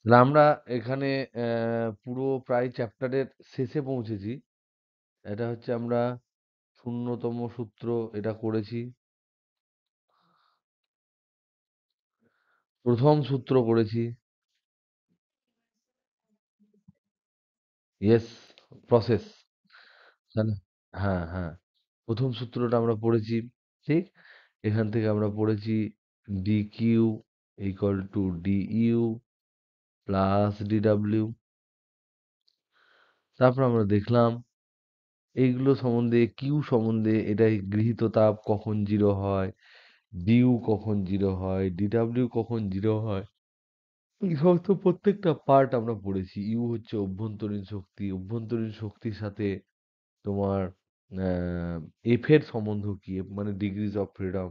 তাহলে আমরা এখানে পুরো প্রায় চ্যাপ্টারের শেষে পৌঁছেছি। এটা হচ্ছে আমরা ০তম সূত্র এটা করেছি। ১ম সূত্র করেছি। Yes, process. তাহলে হ্যাঁ, হ্যাঁ। ১ম সূত্রটা আমরা পড়েছি। ঠিক? এখান থেকে আমরা পড়েছি dq = du প্লাস dw। তারপর আমরা দেখলাম এইগুলো সম্বন্ধে কিউ সম্বন্ধে এটাই গৃহীত তাপ কখন 0 হয়, ডিউ কখন 0 হয়, ডিডব্লিউ কখন 0 হয়। এই সমস্ত প্রত্যেকটা পার্ট আমরা পড়েছি। ইউ হচ্ছে অভ্যন্তরীণ শক্তি। অভ্যন্তরীণ শক্তির সাথে তোমার আ এফ এর সম্বন্ধ কি? এফ মানে ডিগ্রিজ অফ ফ্রিডম।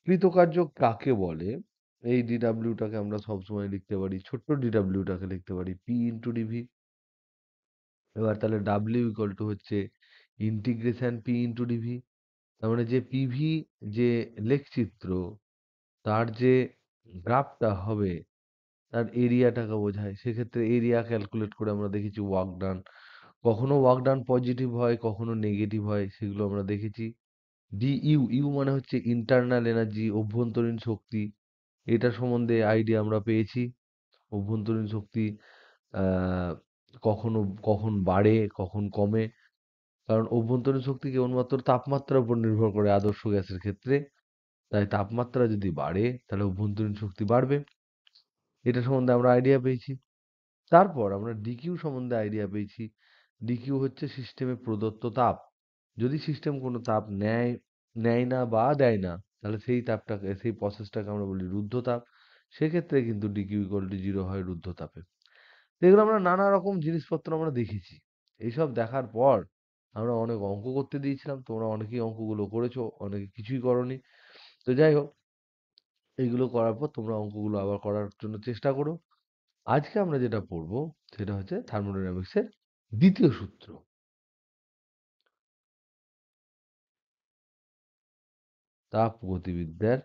কৃতকার্য কাকে বলে? এই ডিডব্লিউটাকে আমরা সবসময় লিখতে পারি, ছোট্ট ডিডব্লিউটাকে লিখতে পারি পি ইনটু ডিভি। এবার তাহলে ডাব্লিউ ইকুয়াল টু হচ্ছে ইন্টিগ্রেশন পি ইনটু ডিভি। তার মানে যে পিভি যে লেখচিত্র তার যে গ্রাফটা হবে তার এরিয়াটাকে বোঝায়। সেক্ষেত্রে এরিয়া ক্যালকুলেট করে আমরা দেখেছি ওয়ার্ক ডান। কখনো ওয়ার্ক ডান পজিটিভ হয়, কখনো নেগেটিভ হয়, সেগুলো আমরা দেখেছি। ডিইউ, ইউ মানে হচ্ছে ইন্টারনাল এনার্জি, অভ্যন্তরীণ শক্তি। এটা সম্বন্ধে আইডিয়া আমরা পেয়েছি। অভ্যন্তরীণ শক্তি আহ, কখনো কখন বাড়ে, কখন কমে। কারণ অভ্যন্তরীণ শক্তি কেবলমাত্র তাপমাত্রার উপর নির্ভর করে আদর্শ গ্যাসের ক্ষেত্রে। তাই তাপমাত্রা যদি বাড়ে তাহলে অভ্যন্তরীণ শক্তি বাড়বে। এটা সম্বন্ধে আমরা আইডিয়া পেয়েছি। তারপর আমরা ডিকিউ সম্বন্ধে আইডিয়া পেয়েছি। ডিকিউ হচ্ছে সিস্টেমে প্রদত্ত তাপ। যদি সিস্টেম কোনো তাপ নেয় নেয় না বা দেয় না তাহলে সেই তাপটাকে সেই প্রসেসটাকে আমরা বলি রুদ্ধ তাপ। সেক্ষেত্রে কিন্তু ডিকিউ ইকুয়াল টু 0 হয় রুদ্ধ তাপে। তো এগুলো আমরা নানা রকম জিনিসপত্র আমরা দেখেছি। এইসব দেখার পর আমরা অনেক অঙ্ক করতে দিয়েছিলাম। তোমরা অনেকেই অঙ্কগুলো করেছো, অনেকে কিছুই করোনি। তো যাই হোক, এইগুলো করার পর তোমরা অঙ্কগুলো আবার করার জন্য চেষ্টা করো। আজকে আমরা যেটা পড়বো সেটা হচ্ছে থার্মোডাইনামিক্সের দ্বিতীয় সূত্র, তাপগতিবিদ্যার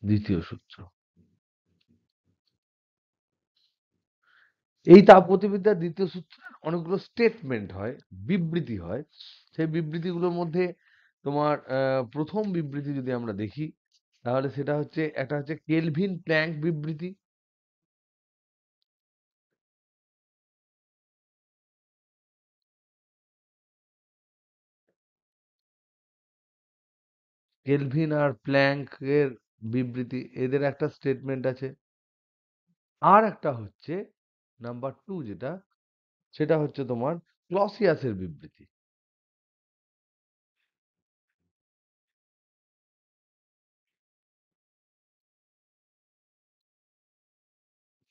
দ্বিতীয় সূত্র। এই তাপগতিবিদ্যার দ্বিতীয় সূত্রের অনেকগুলো স্টেটমেন্ট হয়, বিবৃতি হয়। সেই বিবৃতিগুলোর মধ্যে তোমার প্রথম বিবৃতি যদি আমরা দেখি তাহলে সেটা হচ্ছে একটা হচ্ছে কেলভিন প্ল্যাঙ্ক বিবৃতি। কেলভিন আর প্ল্যাঙ্কের বিবৃতি, এদের একটা স্টেটমেন্ট আছে। আর একটা হচ্ছে নাম্বার 2 যেটা, সেটা হচ্ছে তোমার ক্লসিয়াসের বিবৃতি।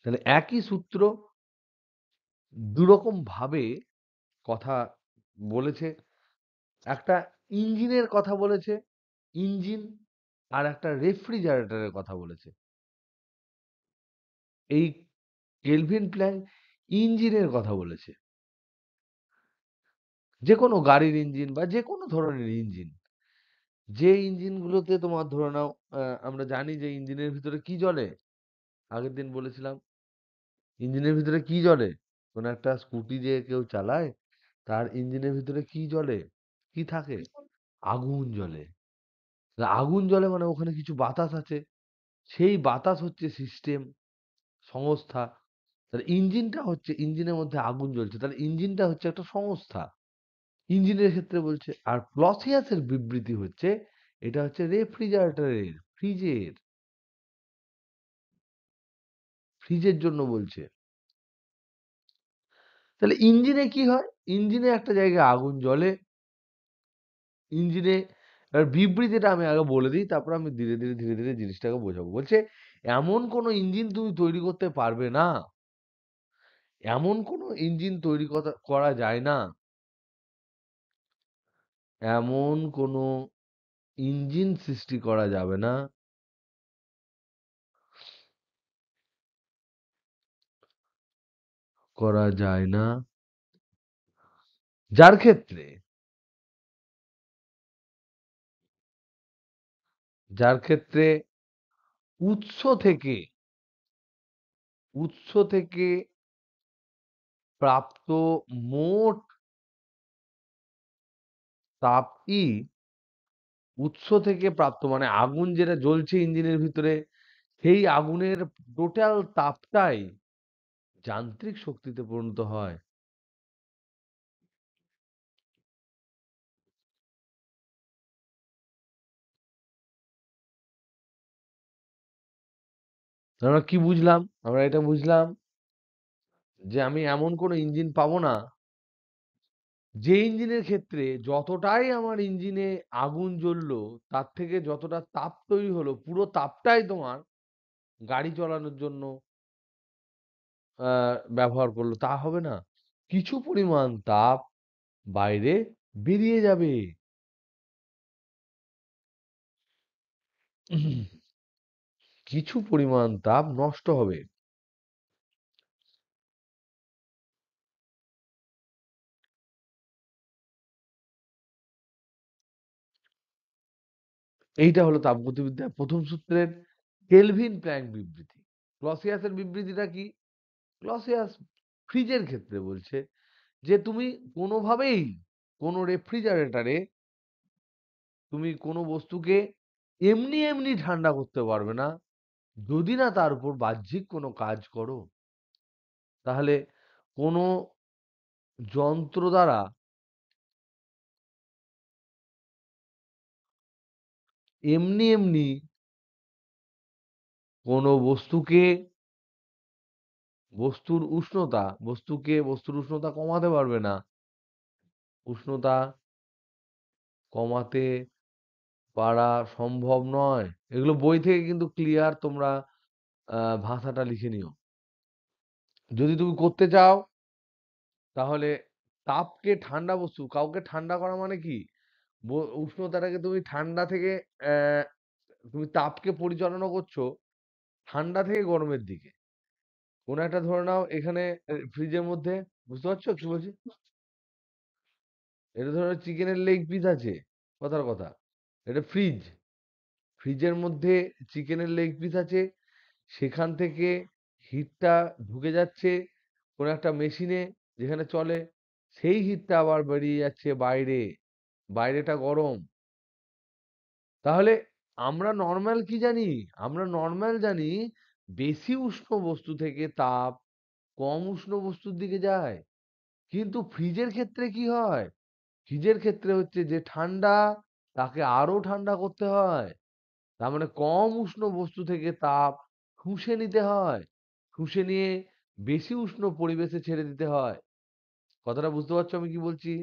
তাহলে একই সূত্র দুরকম ভাবে কথা বলেছে। একটা ইঞ্জিনের কথা বলেছে, ইঞ্জিন, আর একটা রেফ্রিজারেটরের কথা বলেছে। এই কেলভিন প্ল্যাঙ্ক ইঞ্জিনের কথা বলেছে, যে কোনো গাড়ির ইঞ্জিন বা যে কোনো ধরনের ইঞ্জিন। যে ইঞ্জিনগুলোতে তোমার ধরে নাও আমরা জানি যে ইঞ্জিনের ভিতরে কি জ্বলে। আগের দিন বলেছিলাম ইঞ্জিনের ভিতরে কি জ্বলে। কোন একটা স্কুটি যে কেউ চালায় তার ইঞ্জিনের ভিতরে কি জ্বলে, কি থাকে? আগুন জ্বলে। তা আগুন জ্বলে মানে ওখানে কিছু বাতাস আছে। সেই বাতাস হচ্ছে সিস্টেম, সংস্থা। তাহলে ইঞ্জিনটা হচ্ছে ইঞ্জিনের মধ্যে আগুন জ্বলছে। তাহলে ইঞ্জিনটা হচ্ছে একটা সংস্থা। ইঞ্জিনের ক্ষেত্রে বলছে। আর ক্লসিয়াসের বিবৃতি হচ্ছে এটা হচ্ছে রেফ্রিজারেটরের, ফ্রিজের জন্য বলছে। তাহলে ইঞ্জিনে কি হয়? ইঞ্জিনে একটা জায়গায় আগুন জ্বলে। ইঞ্জিনে এবার বিবৃতিটা আমি আগে বলে দিই, তারপর আমি ধীরে ধীরে জিনিসটাকে বোঝাবো। বলছে এমন কোনো ইঞ্জিন তুমি তৈরি করতে পারবে না, এমন কোনো ইঞ্জিন তৈরি করা যায় না, এমন কোনো ইঞ্জিন সৃষ্টি করা যাবে না, করা যায় না, যার ক্ষেত্রে যার ক্ষেত্রে উৎস থেকে উৎস থেকে প্রাপ্ত মোট তাপই উৎস থেকে প্রাপ্ত মানে আগুন যেটা জ্বলছে ইঞ্জিনের ভিতরে সেই আগুনের টোটাল তাপটাই যান্ত্রিক শক্তিতে পরিণত হয়। আমরা কি বুঝলাম? আমরা এটা বুঝলাম যে আমি এমন কোনো ইঞ্জিন পাবো না যে ইঞ্জিনের ক্ষেত্রে যতটাই আমার ইঞ্জিনে আগুন জ্বললো তার থেকে যতটা তাপ তৈরি হলো পুরো তাপটাই তোমার গাড়ি চালানোর জন্য ব্যবহার করলো তা হবে না। কিছু পরিমাণ তাপ বাইরে বেরিয়ে যাবে। কিছু পরিমাণ তাপ নষ্ট হবে। এইটা হলো তাপগতিবিদ্যার প্রথম সূত্রের কেলভিন প্ল্যাঙ্ক বিবৃতি। ক্লসিয়াসের বিবৃতিটা কি? ক্লসিয়াস ফ্রিজের ক্ষেত্রে বলছে যে তুমি কোনোভাবেই কোনো রেফ্রিজারেটরে তুমি কোনো বস্তুকে এমনি এমনি ঠান্ডা করতে পারবে না যদি না তার উপর বাহ্যিক কোনো কাজ করো। তাহলে কোনো যন্ত্র দ্বারা এমনি এমনি কোনো বস্তুর উষ্ণতা কমাতে পারবে না। উষ্ণতা কমাতে পারা সম্ভব নয়। এগুলো বই থেকে কিন্তু ক্লিয়ার তোমরা ভাষাটা লিখে নিও। যদি তুমি করতে চাও তাহলে কাউকে ঠান্ডা করা মানে কি? উষ্ণতাটাকে তুমি ঠান্ডা থেকে তুমি তাপকে পরিচালনা করছো ঠান্ডা থেকে গরমের দিকে। কোন একটা ধরে নাও এখানে ফ্রিজের মধ্যে বুঝতে পারছো কি বলছি? এটা ধরো চিকেনের লেগ পিস আছে, কথার কথা। এটা ফ্রিজ। ফ্রিজের মধ্যে চিকেনের লেগ পিস আছে, সেখান থেকে হিটটা ঢুকে যাচ্ছে কোনো একটা মেশিনে যেখানে চলে, সেই হিটটা আবার বেরিয়ে যাচ্ছে বাইরে, বাইরেটা গরম। তাহলে আমরা নর্মাল কি জানি? আমরা নর্মাল জানি বেশি উষ্ণ বস্তু থেকে তাপ কম উষ্ণ বস্তুর দিকে যায়। কিন্তু ফ্রিজের ক্ষেত্রে কি হয়? ফ্রিজের ক্ষেত্রে হচ্ছে যে ঠান্ডা তাকে আরো ঠান্ডা করতে হয়। তার মানে কম উষ্ণ বস্তু থেকে তাপ শুষে নিতে হয়। শুষে নিয়ে বেশি উষ্ণ পরিবেশে ছেড়ে দিতে হয়। কথাটা বুঝতে পারছো আমি কি বলছি?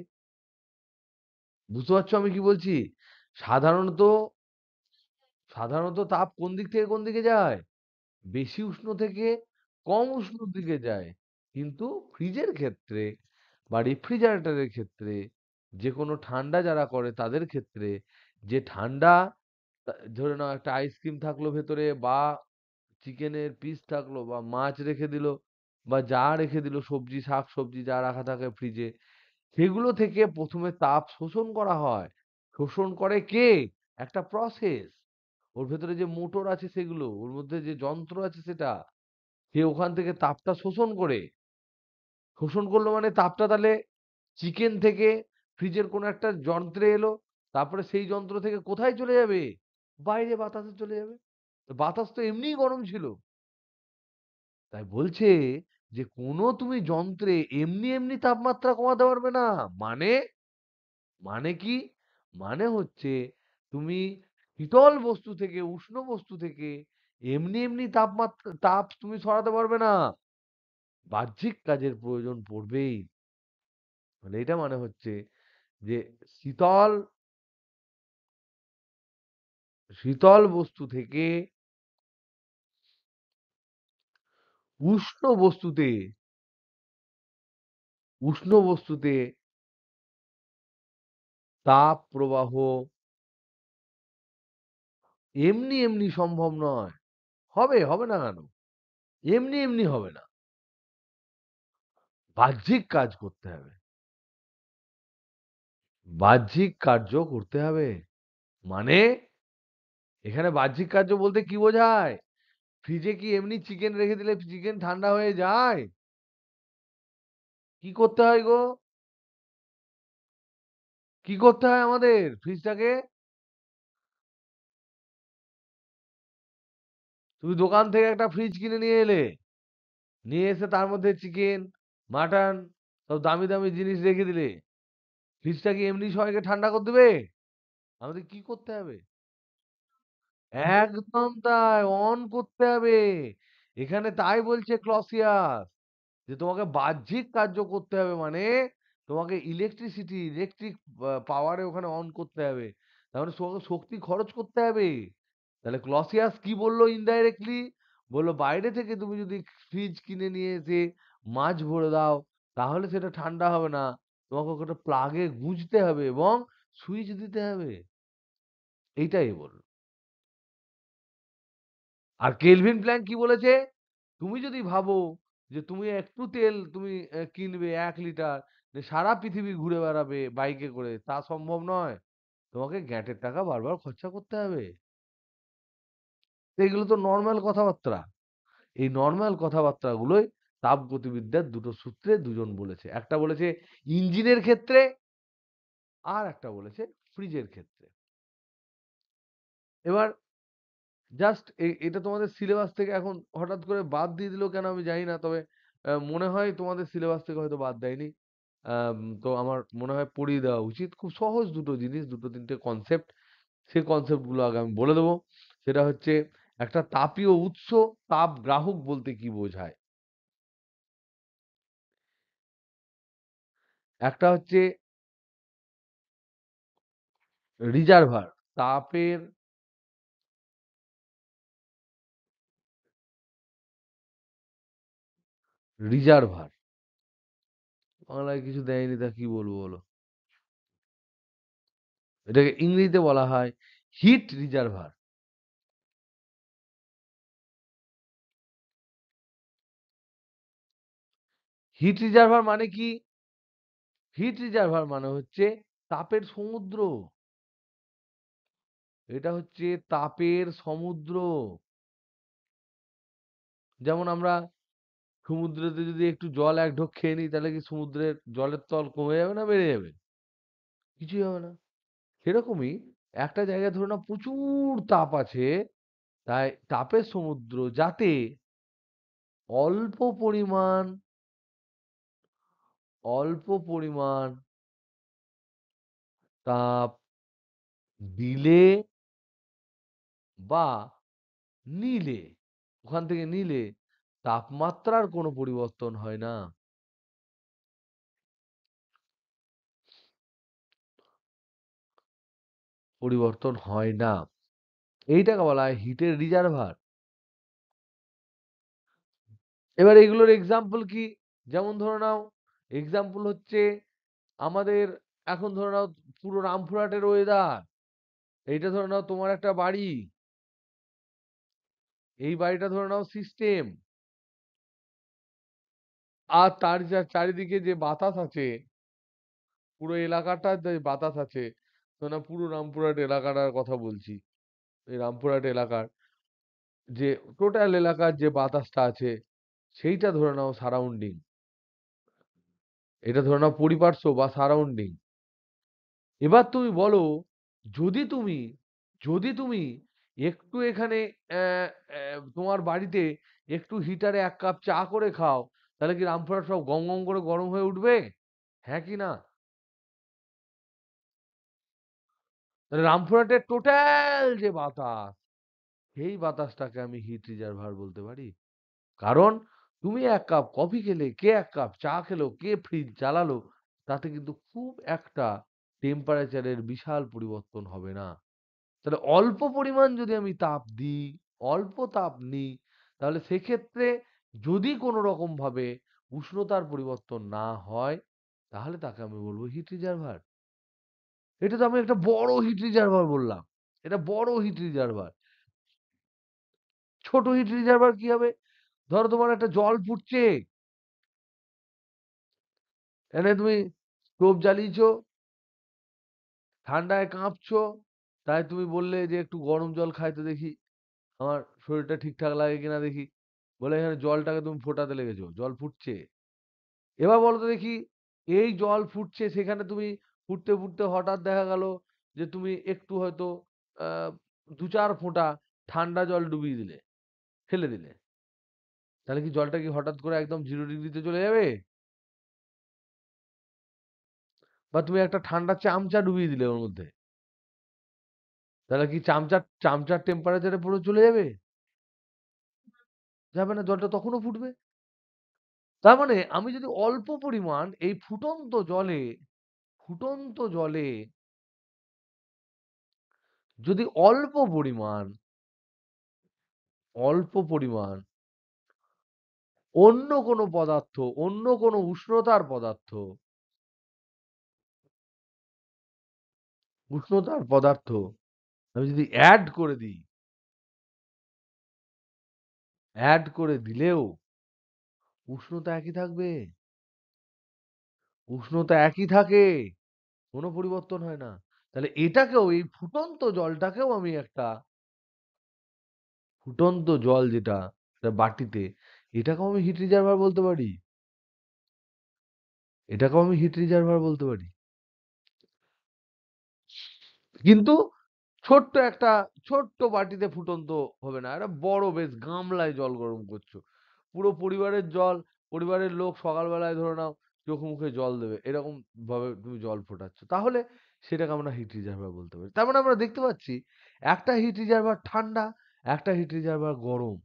বুঝতে পারছো আমি কি বলছি? সাধারণত সাধারণত তাপ কোন দিক থেকে কোন দিকে যায়? বেশি উষ্ণ থেকে কম উষ্ণর দিকে যায়। কিন্তু ফ্রিজের ক্ষেত্রে বা রেফ্রিজারেটরের ক্ষেত্রে যে কোনো ঠান্ডা যারা করে তাদের ক্ষেত্রে যে ঠান্ডা ধরে নাও একটা আইসক্রিম থাকলো ভেতরে বা চিকেনের পিস থাকলো বা মাছ রেখে দিল বা যা রেখে দিল সবজি শাক সবজি যা রাখা থাকে ফ্রিজে সেগুলো থেকে প্রথমে তাপ শোষণ করা হয়। শোষণ করে কে? একটা প্রসেস। ওর ভেতরে যে মোটর আছে সেগুলো, ওর মধ্যে যে যন্ত্র আছে সেটা। সে ওখান থেকে তাপটা শোষণ করে। শোষণ করলো মানে তাপটা তাহলে চিকেন থেকে ফ্রিজের কোনো একটা যন্ত্রে এলো। তারপরে সেই যন্ত্র থেকে কোথায় চলে যাবে? বাইরে বাতাসে চলে যাবে। তো বাতাস তো এমনিই গরম ছিল। তাই বলছে যে কোনো তুমি যন্ত্রে এমনি এমনি তাপমাত্রা কমাতে পারবে না। মানে মানে কি? মানে হচ্ছে তুমি শীতল বস্তু থেকে উষ্ণ বস্তু থেকে এমনি এমনি তাপ তুমি সরাতে পারবে না। বাহ্যিক কাজের প্রয়োজন পড়বেই। মানে এটা মানে হচ্ছে যে শীতল শীতল বস্তু থেকে উষ্ণ বস্তুতে উষ্ণ বস্তুতে তাপ প্রবাহ এমনি এমনি সম্ভব নয়। হবে না কেন? এমনি এমনি হবে না। বাহ্যিক কাজ করতে হবে। বাহ্যিক কার্য করতে হবে। মানে এখানে বাহ্যিক কার্য বলতে কি বোঝায়? ফ্রিজে কি এমনি চিকেন রেখে দিলে চিকেন ঠান্ডা হয়ে যায়? কি করতে হয় গো? কি করতে হয় আমাদের ফ্রিজটাকে? তুমি দোকান থেকে একটা ফ্রিজ কিনে নিয়ে এলে। নিয়ে এসে তার মধ্যে চিকেন, মাটন সব দামি, দামি জিনিস রেখে দিলে। ফ্রিজটা কি এমনি সবাইকে ঠান্ডা করে দেবে? আমাদের কি করতে হবে? একদম তাই, অন করতে হবে। এখানে তাই বলছে ক্লসিয়াস যে তোমাকে বাহ্যিক কার্য করতে হবে মানে তোমাকে ইলেকট্রিক পাওয়ারে ওখানে অন করতে হবে। তার মানে তোমাকে শক্তি খরচ করতে হবে। তাহলে ক্লসিয়াস কি বললো ইনডাইরেক্টলি? বললো বাইরে থেকে তুমি যদি ফ্রিজ কিনে নিয়ে এসে মাছ ভরে দাও তাহলে সেটা ঠান্ডা হবে না। তোমাকে ওটা প্লাগে গুঁজতে হবে এবং সুইচ দিতে হবে। এইটাই বলল। আর কেলভিন প্ল্যাঙ্ক কি বলেছে? তুমি যদি ভাবো যে তুমি একটু তেল তুমি কিনবে ১ লিটার যে সারা পৃথিবী ঘুরে বেড়াবে বাইকে করে, তা সম্ভব নয়। তোমাকে গ্যাটের টাকা বারবার খরচা করতে হবে। তো এগুলো তো নরমাল কথাবার্তা। এই নরমাল কথাবার্তাগুলোই তাপগতিবিদ্যার দুটো সূত্রে দুজন বলেছে। একটা বলেছে ইঞ্জিনের ক্ষেত্রে, আর একটা বলেছে ফ্রিজের ক্ষেত্রে। এবার জাস্ট এটা তোমাদের সিলেবাস থেকে এখন হঠাৎ করে বাদ দিয়ে দিল কেন আমি জানি না। তবে মনে হয় তোমাদের সিলেবাস থেকে হয়তো বাদ দেয়নি। তো আমার মনে হয় পড়িয়ে দেওয়া উচিত। খুব সহজ দুটো জিনিস, ২-৩টে কনসেপ্ট। সেই কনসেপ্ট গুলো আগে আমি বলে দেবো। সেটা হচ্ছে একটা তাপীয় উৎস, তাপ গ্রাহক বলতে কি বোঝায়? একটা হচ্ছে রিজার্ভার, তাপের রিজার্ভার। বাংলায় কিছু দেয়নি তা কি বলবো বলো? এটাকে ইংরেজিতে বলা হয় হিট রিজার্ভার। হিট রিজার্ভার মানে কি? হিট রিজার্ভার মানে হচ্ছে তাপের সমুদ্র। এটা হচ্ছে তাপের সমুদ্র। যেমন আমরা সমুদ্রেতে যদি একটু জল এক ঢোক খেয়ে নিই তাহলে কি সমুদ্রের জলের তল কমে যাবে না বেড়ে যাবে? কিছুই হবে না। সেরকমই একটা জায়গায় ধরো না প্রচুর তাপ আছে, তাই তাপের সমুদ্র যাতে অল্প পরিমাণ অল্প পরিমাণ তাপ দিলে বা নিলে, ওখান থেকে নিলে তাপমাত্রার কোনো পরিবর্তন হয় না। পরিবর্তন হয় না। এইটাকে বলা হয় হিটের রিজার্ভার। এবার এগুলোর এক্সাম্পল কি? যেমন ধরে নাও, এক্সাম্পল হচ্ছে আমাদের এখন ধরে নাও পুরো রামপুরহাটের ওয়েদার। এইটা ধরে নাও তোমার একটা বাড়ি। এই বাড়িটা ধরে নাও সিস্টেম। আর তার চারিদিকে যে বাতাস আছে, পুরো এলাকাটার যে বাতাস আছে, ধরে নাও পুরো রামপুরহাট এলাকাটার কথা বলছি। এই রামপুরহাট এলাকার যে টোটাল এলাকার যে বাতাসটা আছে সেইটা ধরে নাও সারাউন্ডিং। এটা ধরে নাও পরিপার্শ্ব বা সারাউন্ডিং। এবার তুমি বলো, যদি তুমি যদি তুমি একটু এখানে তোমার বাড়িতে একটু হিটারে ১ কাপ চা করে খাও, তাহলে কি রামপুরহাট সব গম, গম করে গরম হয়ে উঠবে? হ্যাঁ কি না? তাহলে রামপুরহাটের টোটাল যে বাতাস, সেই বাতাসটাকে আমি হিট রিজার্ভার বলতে পারি। কারণ তুমি ১ কাপ কফি খেলে, কে ১ কাপ চা খেলো, কে ফ্রিজ চালালো, তাতে কিন্তু খুব একটা টেম্পারেচারের বিশাল পরিবর্তন হবে না। তাহলে অল্প পরিমাণ যদি আমি তাপ দিই, অল্প তাপ নিই, তাহলে সেক্ষেত্রে যদি কোনো রকম ভাবে উষ্ণতার পরিবর্তন না হয়, তাহলে তাকে আমি বলব হিট রিজার্ভার। এটা তো আমি একটা বড় হিট রিজার্ভার বললাম। এটা বড় হিট রিজার্ভার। ছোট হিট রিজার্ভার কি হবে? ধরো তোমার একটা জল ফুটছে, এনে তুমি স্টোভ জ্বালিয়েছো, ঠান্ডায় কাঁপছো, তাই তুমি বললে যে একটু গরম জল খাই তো দেখি, আমার শরীরটা ঠিকঠাক লাগে কিনা দেখি। বলে এখানে জলটাকে তুমি ফোটাতে লেগেছো, জল ফুটছে। এবার বলো তো দেখি, এই জল ফুটছে সেখানে তুমি ফুটতে, ফুটতে হঠাৎ দেখা গেল যে তুমি একটু হয়তো আ ২-৪ ফোঁটা ঠান্ডা জল ডুবিয়ে দিলে, ফেলে দিলে। তাহলে কি জলটা কি হঠাৎ করে একদম 0 ডিগ্রিতে চলে যাবে? বা তুমি একটা ঠান্ডা চামচা ডুবিয়ে দিলে ওর মধ্যে। তাহলে কি চামচার টেম্পারেচারে পুরো চলে যাবে? যাবে না, জলটা তখনও ফুটবে। তার মানে আমি যদি অল্প পরিমাণ এই ফুটন্ত জলে যদি অল্প পরিমাণ অন্য কোনো পদার্থ, অন্য কোনো উষ্ণতার পদার্থ আমি যদি এড করে দিলেও উষ্ণতা একই থাকবে। উষ্ণতা একই থাকে। কোনো পরিবর্তন হয় না। তাহলে এটাকেও, এই ফুটন্ত জলটাকেও আমি একটা ফুটন্ত জল যেটা একটা বাটিতে, এটাকেও আমি হিট রিজার্ভার বলতে পারি। এটাকেও আমি হিট রিজার্ভার বলতে পারি। কিন্তু একটা ছোট্ট বাটিতে ফুটন্ত হবে না। একটা বড় বেশ গামলায় জল গরম করছো। পুরো পরিবারের লোক সকালবেলায় ধরে নাও চোখ মুখে জল দেবে। এরকম ভাবে তুমি জল ফোটাচ্ছ। তাহলে সেটাকে আমরা হিট রিজার্ভার বলতে পারি। তার মানে আমরা দেখতে পাচ্ছি একটা হিট রিজার্ভার ঠান্ডা, একটা হিট রিজার্ভার গরম।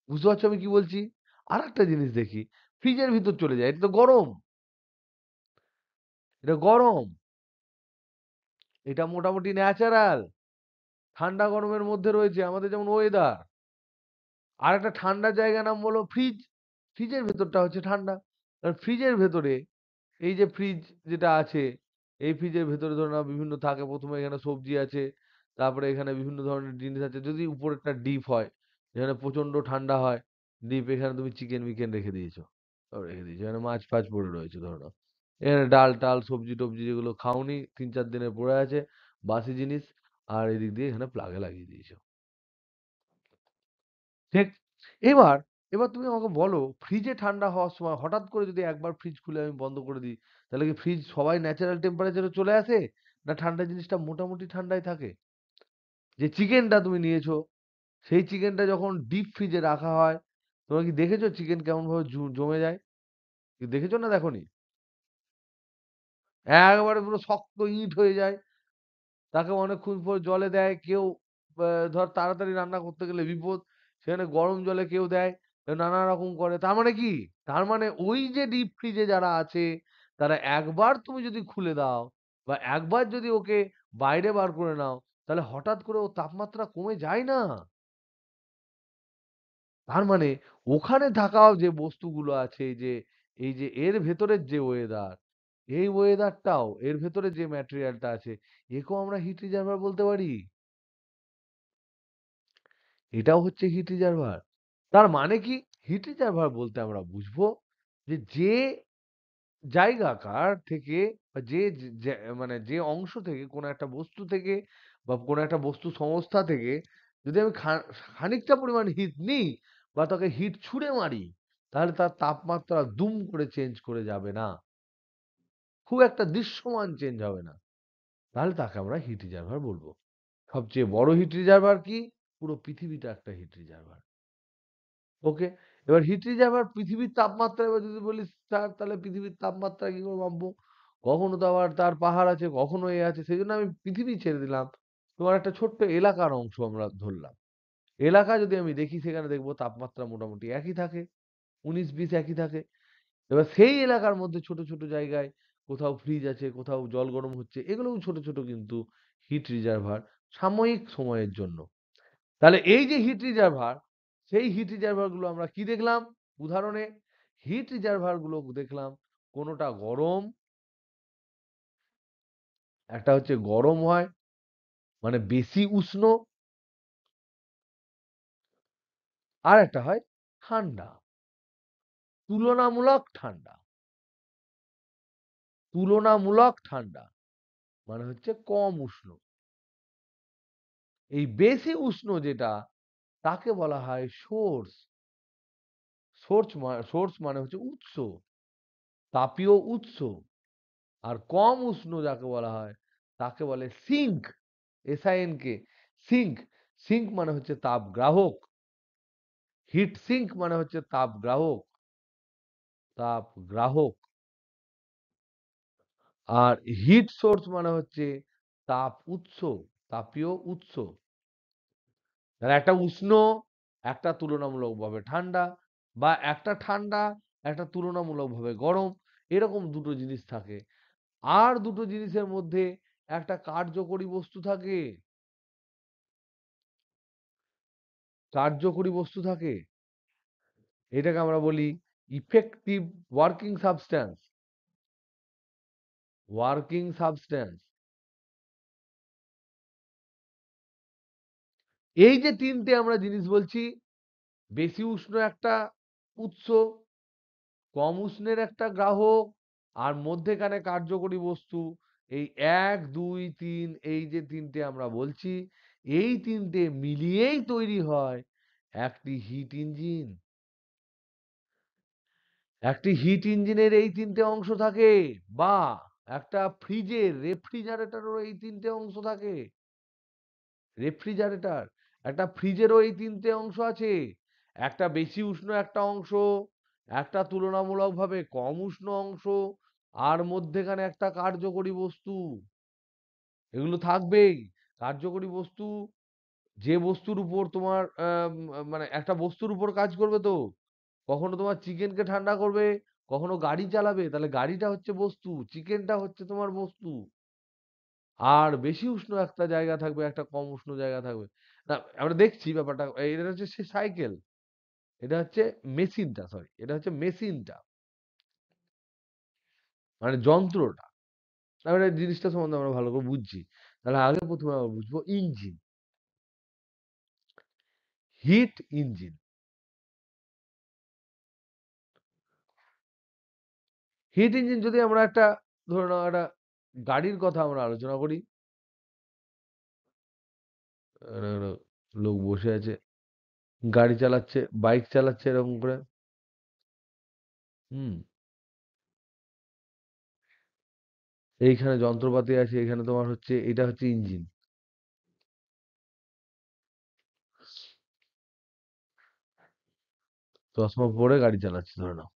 বুঝতে পারছো আমি কি বলছি? আরেকটা জিনিস দেখি, ফ্রিজের ভিতর চলে যায়। এটা তো গরম। এটা গরম। এটা মোটামুটি ন্যাচারাল। ঠান্ডা গরমের মধ্যে রয়েছে আমাদের যেমন ওয়েদার। আরেকটা ঠান্ডার জায়গার নাম হলো ফ্রিজ। ফ্রিজের ভেতরটা হচ্ছে ঠান্ডা। আর ফ্রিজের ভেতরে এই যে ফ্রিজ যেটা আছে, এই ফ্রিজের ভেতরে ধরে নাও বিভিন্ন থাকে। ১ম এ এখানে সবজি আছে। তারপরে এখানে বিভিন্ন ধরনের জিনিস আছে। যদি উপরেরটা ডিপ হয়, যেখানে প্রচন্ড ঠান্ডা হয়, ডিপ এখানে তুমি চিকেন-মিকেন রেখে দিয়েছো। রেখে দিয়েছো। এখানে মাছ-ফাছ পড়ে রয়েছে ধরে নাও। এখানে ডাল-টাল, সবজি-টবজি যেগুলো খাওনি ৩-৪ দিনের পড়ে আছে, বাসি জিনিস। আর এদিক দিয়ে এখানে প্লাগে লাগিয়ে দিয়েছো। ঠিক। এবার এবার তুমি আমাকে বলো, ফ্রিজে ঠান্ডা হওয়ার সময় হঠাৎ করে যদি একবার ফ্রিজ খুলে আমি বন্ধ করে দিই, তাহলে কি ফ্রিজ সবাই ন্যাচারাল টেম্পারেচারে চলে আসে? না ঠান্ডা জিনিসটা মোটামুটি ঠান্ডায় থাকে? যে চিকেনটা তুমি নিয়েছো, সেই চিকেনটা যখন ডিপ ফ্রিজে রাখা হয়, তোমরা কি দেখেছো চিকেন কেমনভাবে জমে যায়? কি দেখেছো না দেখোনি? একেবারে পুরো শক্ত ইট হয়ে যায়। তাকে অনেকক্ষণ পর জলে দেয় কেউ। ধর তাড়াতাড়ি রান্না করতে গেলে বিপদ। সেখানে গরম জলে কেউ দেয়। নানা রকম করে। তার মানে কি? তার মানে ওই যে ডিপ ফ্রিজে যারা আছে, তারা একবার তুমি যদি খুলে দাও বা একবার যদি ওকে বাইরে বার করে নাও, তাহলে হঠাৎ করে ওর তাপমাত্রা কমে যায় না। তার মানে ওখানে থাকা যে বস্তুগুলো আছে, যে এই যে এর ভেতরের যে ওয়েদার, এই ওয়েদারটাও এর ভেতরে যে ম্যাটেরিয়ালটা আছে, একেও আমরা হিট রিজার্ভার বলতে পারি। এটাও হচ্ছে হিট রিজার্ভার। তার মানে কি? হিট রিজার্ভার বলতে আমরা বুঝবো যে জায়গাকার থেকে বা মানে যে অংশ থেকে, কোনো একটা বস্তু থেকে বা কোনো একটা বস্তু সংস্থা থেকে যদি আমি খানিকটা পরিমাণ হিট নিই বা তাকে হিট ছুঁড়ে মারি, তাহলে তার তাপমাত্রা দুম করে চেঞ্জ করে যাবে না। খুব একটা দৃশ্যমান চেঞ্জ হবে না। তাহলে তাকে আমরা হিট রিজার্ভার বলবো। সবচেয়ে বড় হিট রিজার্ভার কি? পুরো পৃথিবীটা একটা হিট রিজার্ভার। ওকে। এবার হিট রিজার্ভার পৃথিবীর তাপমাত্রা, এবার যদি বলিস স্যার তাহলে পৃথিবীর তাপমাত্রা কি করে মাপবো? কখনো তো আবার তার পাহাড় আছে, কখনো এ আছে। সেজন্য আমি পৃথিবী ছেড়ে দিলাম। তোমার একটা ছোট্ট এলাকার অংশ আমরা ধরলাম। এলাকা যদি আমি দেখি, সেখানে দেখবো তাপমাত্রা মোটামুটি একই থাকে। ১৯-২০ একই থাকে। এবার সেই এলাকার মধ্যে ছোট, ছোট জায়গায় কোথাও ফ্রিজ আছে, কোথাও জল গরম হচ্ছে। এগুলোও ছোট, ছোট কিন্তু হিট রিজার্ভার, সাময়িক সময়ের জন্য। তাহলে এই যে হিট রিজার্ভার, সেই হিট রিজার্ভার গুলো আমরা কি দেখলাম? উদাহরণে হিট রিজার্ভার গুলো দেখলাম, কোনটা গরম, একটা হচ্ছে গরম হয় মানে বেশি উষ্ণ, আর একটা হয় ঠান্ডা, তুলনামূলক ঠান্ডা। তুলনামূলক ঠান্ডা। মানে হচ্ছে কম উষ্ণ। এই বেশি উষ্ণ যেটা তাকে বলা হয় সোর্স। সোর্স মানে হচ্ছে উৎস, তাপীয় উৎস। আর কম উষ্ণ যাকে বলা হয় তাকে বলে সিঙ্ক। SINK, sync. সিঙ্ক মানে হচ্ছে তাপ গ্রাহক। হিট সিঙ্ক মানে হচ্ছে তাপ গ্রাহক, তাপ গ্রাহক। আর হিট সোর্স মানে হচ্ছে তাপ উৎস, তাপীয় উৎস। তাহলে একটা উষ্ণ, একটা তুলনামূলকভাবে ঠান্ডা, বা একটা ঠান্ডা, একটা তুলনামূলকভাবে গরম, এরকম দুটো জিনিস থাকে। আর দুটো জিনিসের মধ্যে একটা কার্যকরী বস্তু থাকে, কার্যকরী বস্তু থাকে। এটাকে আমরা বলি effective working substance, working substance. এই যে তিনটে আমরা জিনিস বলছি, বেশি উষ্ণ একটা উৎস, কম উষ্ণের একটা গ্রাহক, আর মধ্যেখানে কার্যকরী বস্তু, এই ১, ২, ৩, এই যে তিনটে আমরা বলছি, এই তিনটে মিলিয়েই তৈরি হয় একটি হিট ইঞ্জিন। একটি হিট ইঞ্জিনের এই তিনটে অংশ থাকে, বা একটা ফ্রিজের রেফ্রিজারেটরেরও এই তিনটে অংশ থাকে। রেফ্রিজারেটর, একটা ফ্রিজেরও এই তিনটে অংশ আছে। একটা বেশি উষ্ণ একটা অংশ, একটা তুলনামূলকভাবে কম উষ্ণ অংশ, আর মধ্যেখানে একটা কার্যকরী বস্তু। এগুলো থাকবেই। কার্যকরী বস্তু যে বস্তুর উপর তোমার মানে একটা বস্তুর উপর কাজ করবে তো। কখনো তোমার চিকেনকে ঠান্ডা করবে, কখনো গাড়ি চালাবে, তাহলে গাড়িটা হচ্ছে বস্তু, চিকেনটা হচ্ছে তোমার বস্তু। আর বেশি উষ্ণ একটা জায়গা থাকবে, একটা কম উষ্ণ জায়গা থাকবে। না, আমরা দেখছি ব্যাপারটা, এটা হচ্ছে সে সাইকেল। এটা হচ্ছে মেশিনটা, সরি, এটা হচ্ছে মেশিনটা, মানে যন্ত্রটা। আমরা এই জিনিসটা সম্বন্ধে আমরা ভালো করে বুঝছি। তাহলে আগে প্রথমে আমরা বুঝবো engine, hit engine. Hit engine যদি আমরা একটা, ধরে নাও একটা গাড়ির কথা আমরা আলোচনা করি। একটা লোক বসে আছে, গাড়ি চালাচ্ছে, বাইক চালাচ্ছে এরকম করে। হুম। এইখানে যন্ত্রপাতি আছে, এখানে তোমার হচ্ছে, এটা হচ্ছে ইঞ্জিন। চশমা পরে গাড়ি চালাচ্ছে ধরে নাও,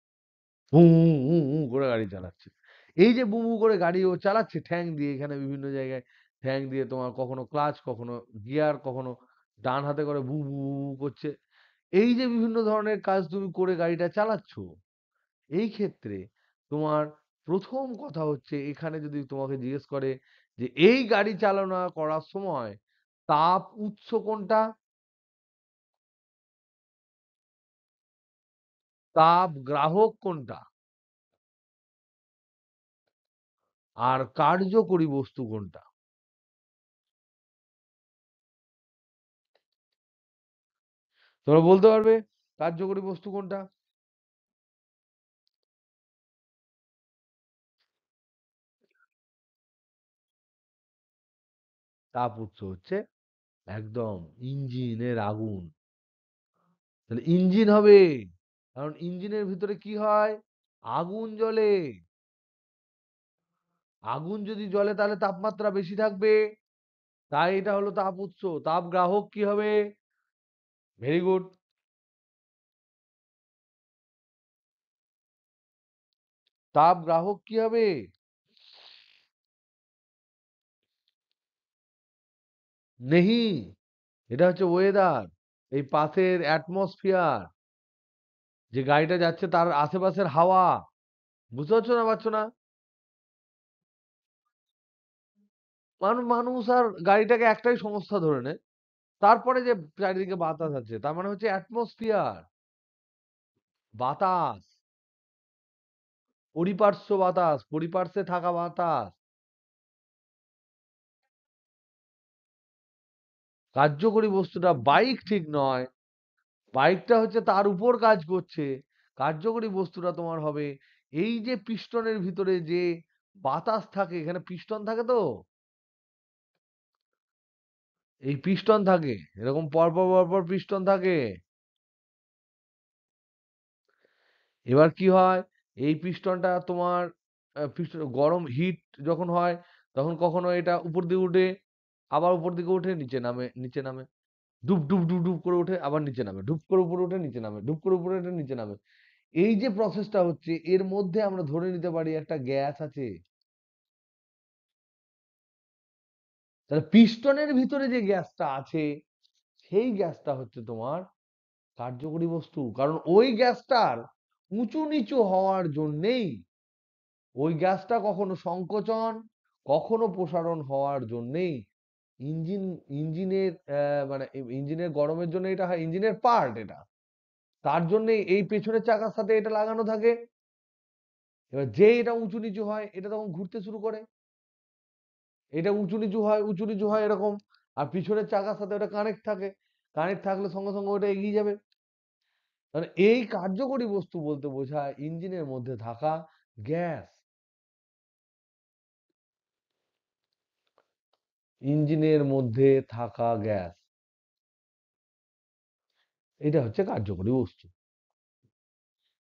হু হু হু হু করে গাড়ি চালাচ্ছে। এই যে বু বু করে গাড়ি ও চালাচ্ছে ঠ্যাং দিয়ে, এখানে বিভিন্ন জায়গায় ঠ্যাং দিয়ে, তোমার কখনো ক্লাচ, কখনো গিয়ার, কখনো ডান হাতে করে বু বু বু করছে। এই যে বিভিন্ন ধরনের কাজ তুমি করে গাড়িটা চালাচ্ছ, এই ক্ষেত্রে তোমার প্রথম কথা হচ্ছে, এখানে যদি তোমাকে জিজ্ঞেস করে যে এই গাড়ি চালনা করার সময় তাপ উৎস কোনটা, তাপ গ্রাহক কোনটা, আর কার্যকরী বস্তু কোনটা, তোমরা বলতে পারবে কার্যকরী বস্তু কোনটা? তাপ উৎস হচ্ছে একদম ইঞ্জিনের আগুন। তাহলে ইঞ্জিন হবে, কারণ ইঞ্জিনের ভিতরে কি হয়, আগুন জ্বলে। আগুন যদি জ্বলে তাহলে তাপমাত্রা বেশি থাকবে, তাই এটা হলো তাপ উৎস। তাপ গ্রাহক কি হবে? Very good. তাপ গ্রাহক কি হবে? নেহি, এটা হচ্ছে ওয়েদার, এই পাশের অ্যাটমসফিয়ার, যে গাড়িটা যাচ্ছে তার আশেপাশের হাওয়া। বুঝতে পারছো না, পারছো না? মানুষ আর গাড়িটাকে একটাই সমস্যা ধরে নেয়। তারপরে যে চারিদিকে বাতাস আছে, তার মানে হচ্ছে অ্যাটমসফিয়ার, বাতাস, পরিপার্শ্ব বাতাস, পরিপার্শ্বে থাকা বাতাস। কার্যকরী বস্তুটা বাইক ঠিক নয়, বাইকটা হচ্ছে তার উপর কাজ করছে। কার্যকরী বস্তুটা তোমার হবে এই যে পিস্টনের ভিতরে যে বাতাস থাকে, এখানে পিস্টন থাকে তো, এই পিস্টন থাকে, এরকম পরপর পরপর পিস্টন থাকে। এবার কি হয়, এই পিস্টনটা তোমার পিস্টন গরম হিট যখন হয় তখন কখনো এটা উপর দিকে উঠে, আবার উপর দিকে উঠে নিচে নামে, নিচে নামে, ডুব ডুব ডুব ডুব করে উঠে আবার নিচে নামে, ডুব করে উপরে উঠে নিচে নামে, ডুব করে উপরে উঠে নিচে নামে। এই যে প্রসেসটা হচ্ছে এর মধ্যে আমরা ধরে নিতে পারি একটা গ্যাস আছে। তাহলে পিস্টনের ভিতরে যে গ্যাসটা আছে সেই গ্যাসটা হচ্ছে তোমার কার্যকরী বস্তু, কারণ ওই গ্যাসটার উঁচু নিচু হওয়ার জন্যেই, ওই গ্যাসটা কখনো সংকোচন কখনো প্রসারণ হওয়ার জন্যেই ইঞ্জিন, ইঞ্জিনের মানে ইঞ্জিনের গরমের জন্য এটা হয়, ইঞ্জিনের পার্ট এটা, তার জন্য এই পেছনের চাকার সাথে এটা লাগানো থাকে। এবার যে এটা উঁচু নিচু হয় এটা তখন ঘুরতে শুরু করে, এটা উঁচু নিচু হয় উঁচু নিচু হয় এরকম, আর পিছনের চাকার সাথে ওটা কানেক্ট থাকে, কানেক্ট থাকলে সঙ্গে সঙ্গে ওটা এগিয়ে যাবে। মানে এই কার্যকরী বস্তু বলতে বোঝায় ইঞ্জিনের মধ্যে থাকা গ্যাস। ইঞ্জিনের মধ্যে থাকা গ্যাস, এটা হচ্ছে কার্যকরী বস্তু।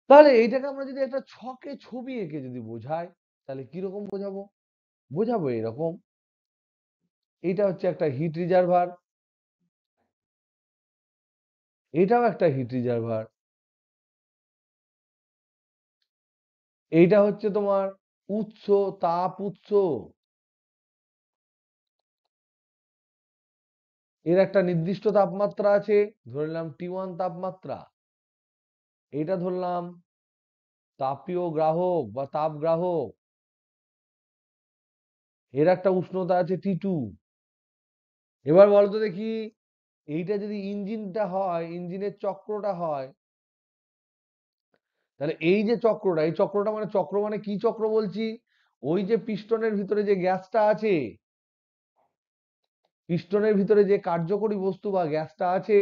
তাহলে এইটাকে আমরা যদি একটা ছকে ছবি এঁকে যদি বোঝাই, তাহলে কিরকম বোঝাবো? বোঝাবো এরকম, এটা হচ্ছে একটা হিট রিজার্ভার, এটাও একটা হিট রিজার্ভার, এইটা হচ্ছে তোমার উৎস, তাপ উৎস, এর একটা নির্দিষ্ট তাপমাত্রা আছে, ধরে নিলাম T1 তাপমাত্রা, এটা ধরলাম তাপীয় গ্রাহক বা তাপ গ্রাহক, এর একটা উষ্ণতা আছে T2। এবার বলতো দেখি, এইটা যদি ইঞ্জিনটা হয়, ইঞ্জিনের চক্রটা হয়, তাহলে এই যে চক্রটা, এই চক্রটা মানে চক্র মানে কি চক্র বলছি, ওই যে পিস্টনের ভিতরে যে গ্যাসটা আছে, পিস্টনের ভিতরে যে কার্যকরী বস্তু বা গ্যাসটা আছে,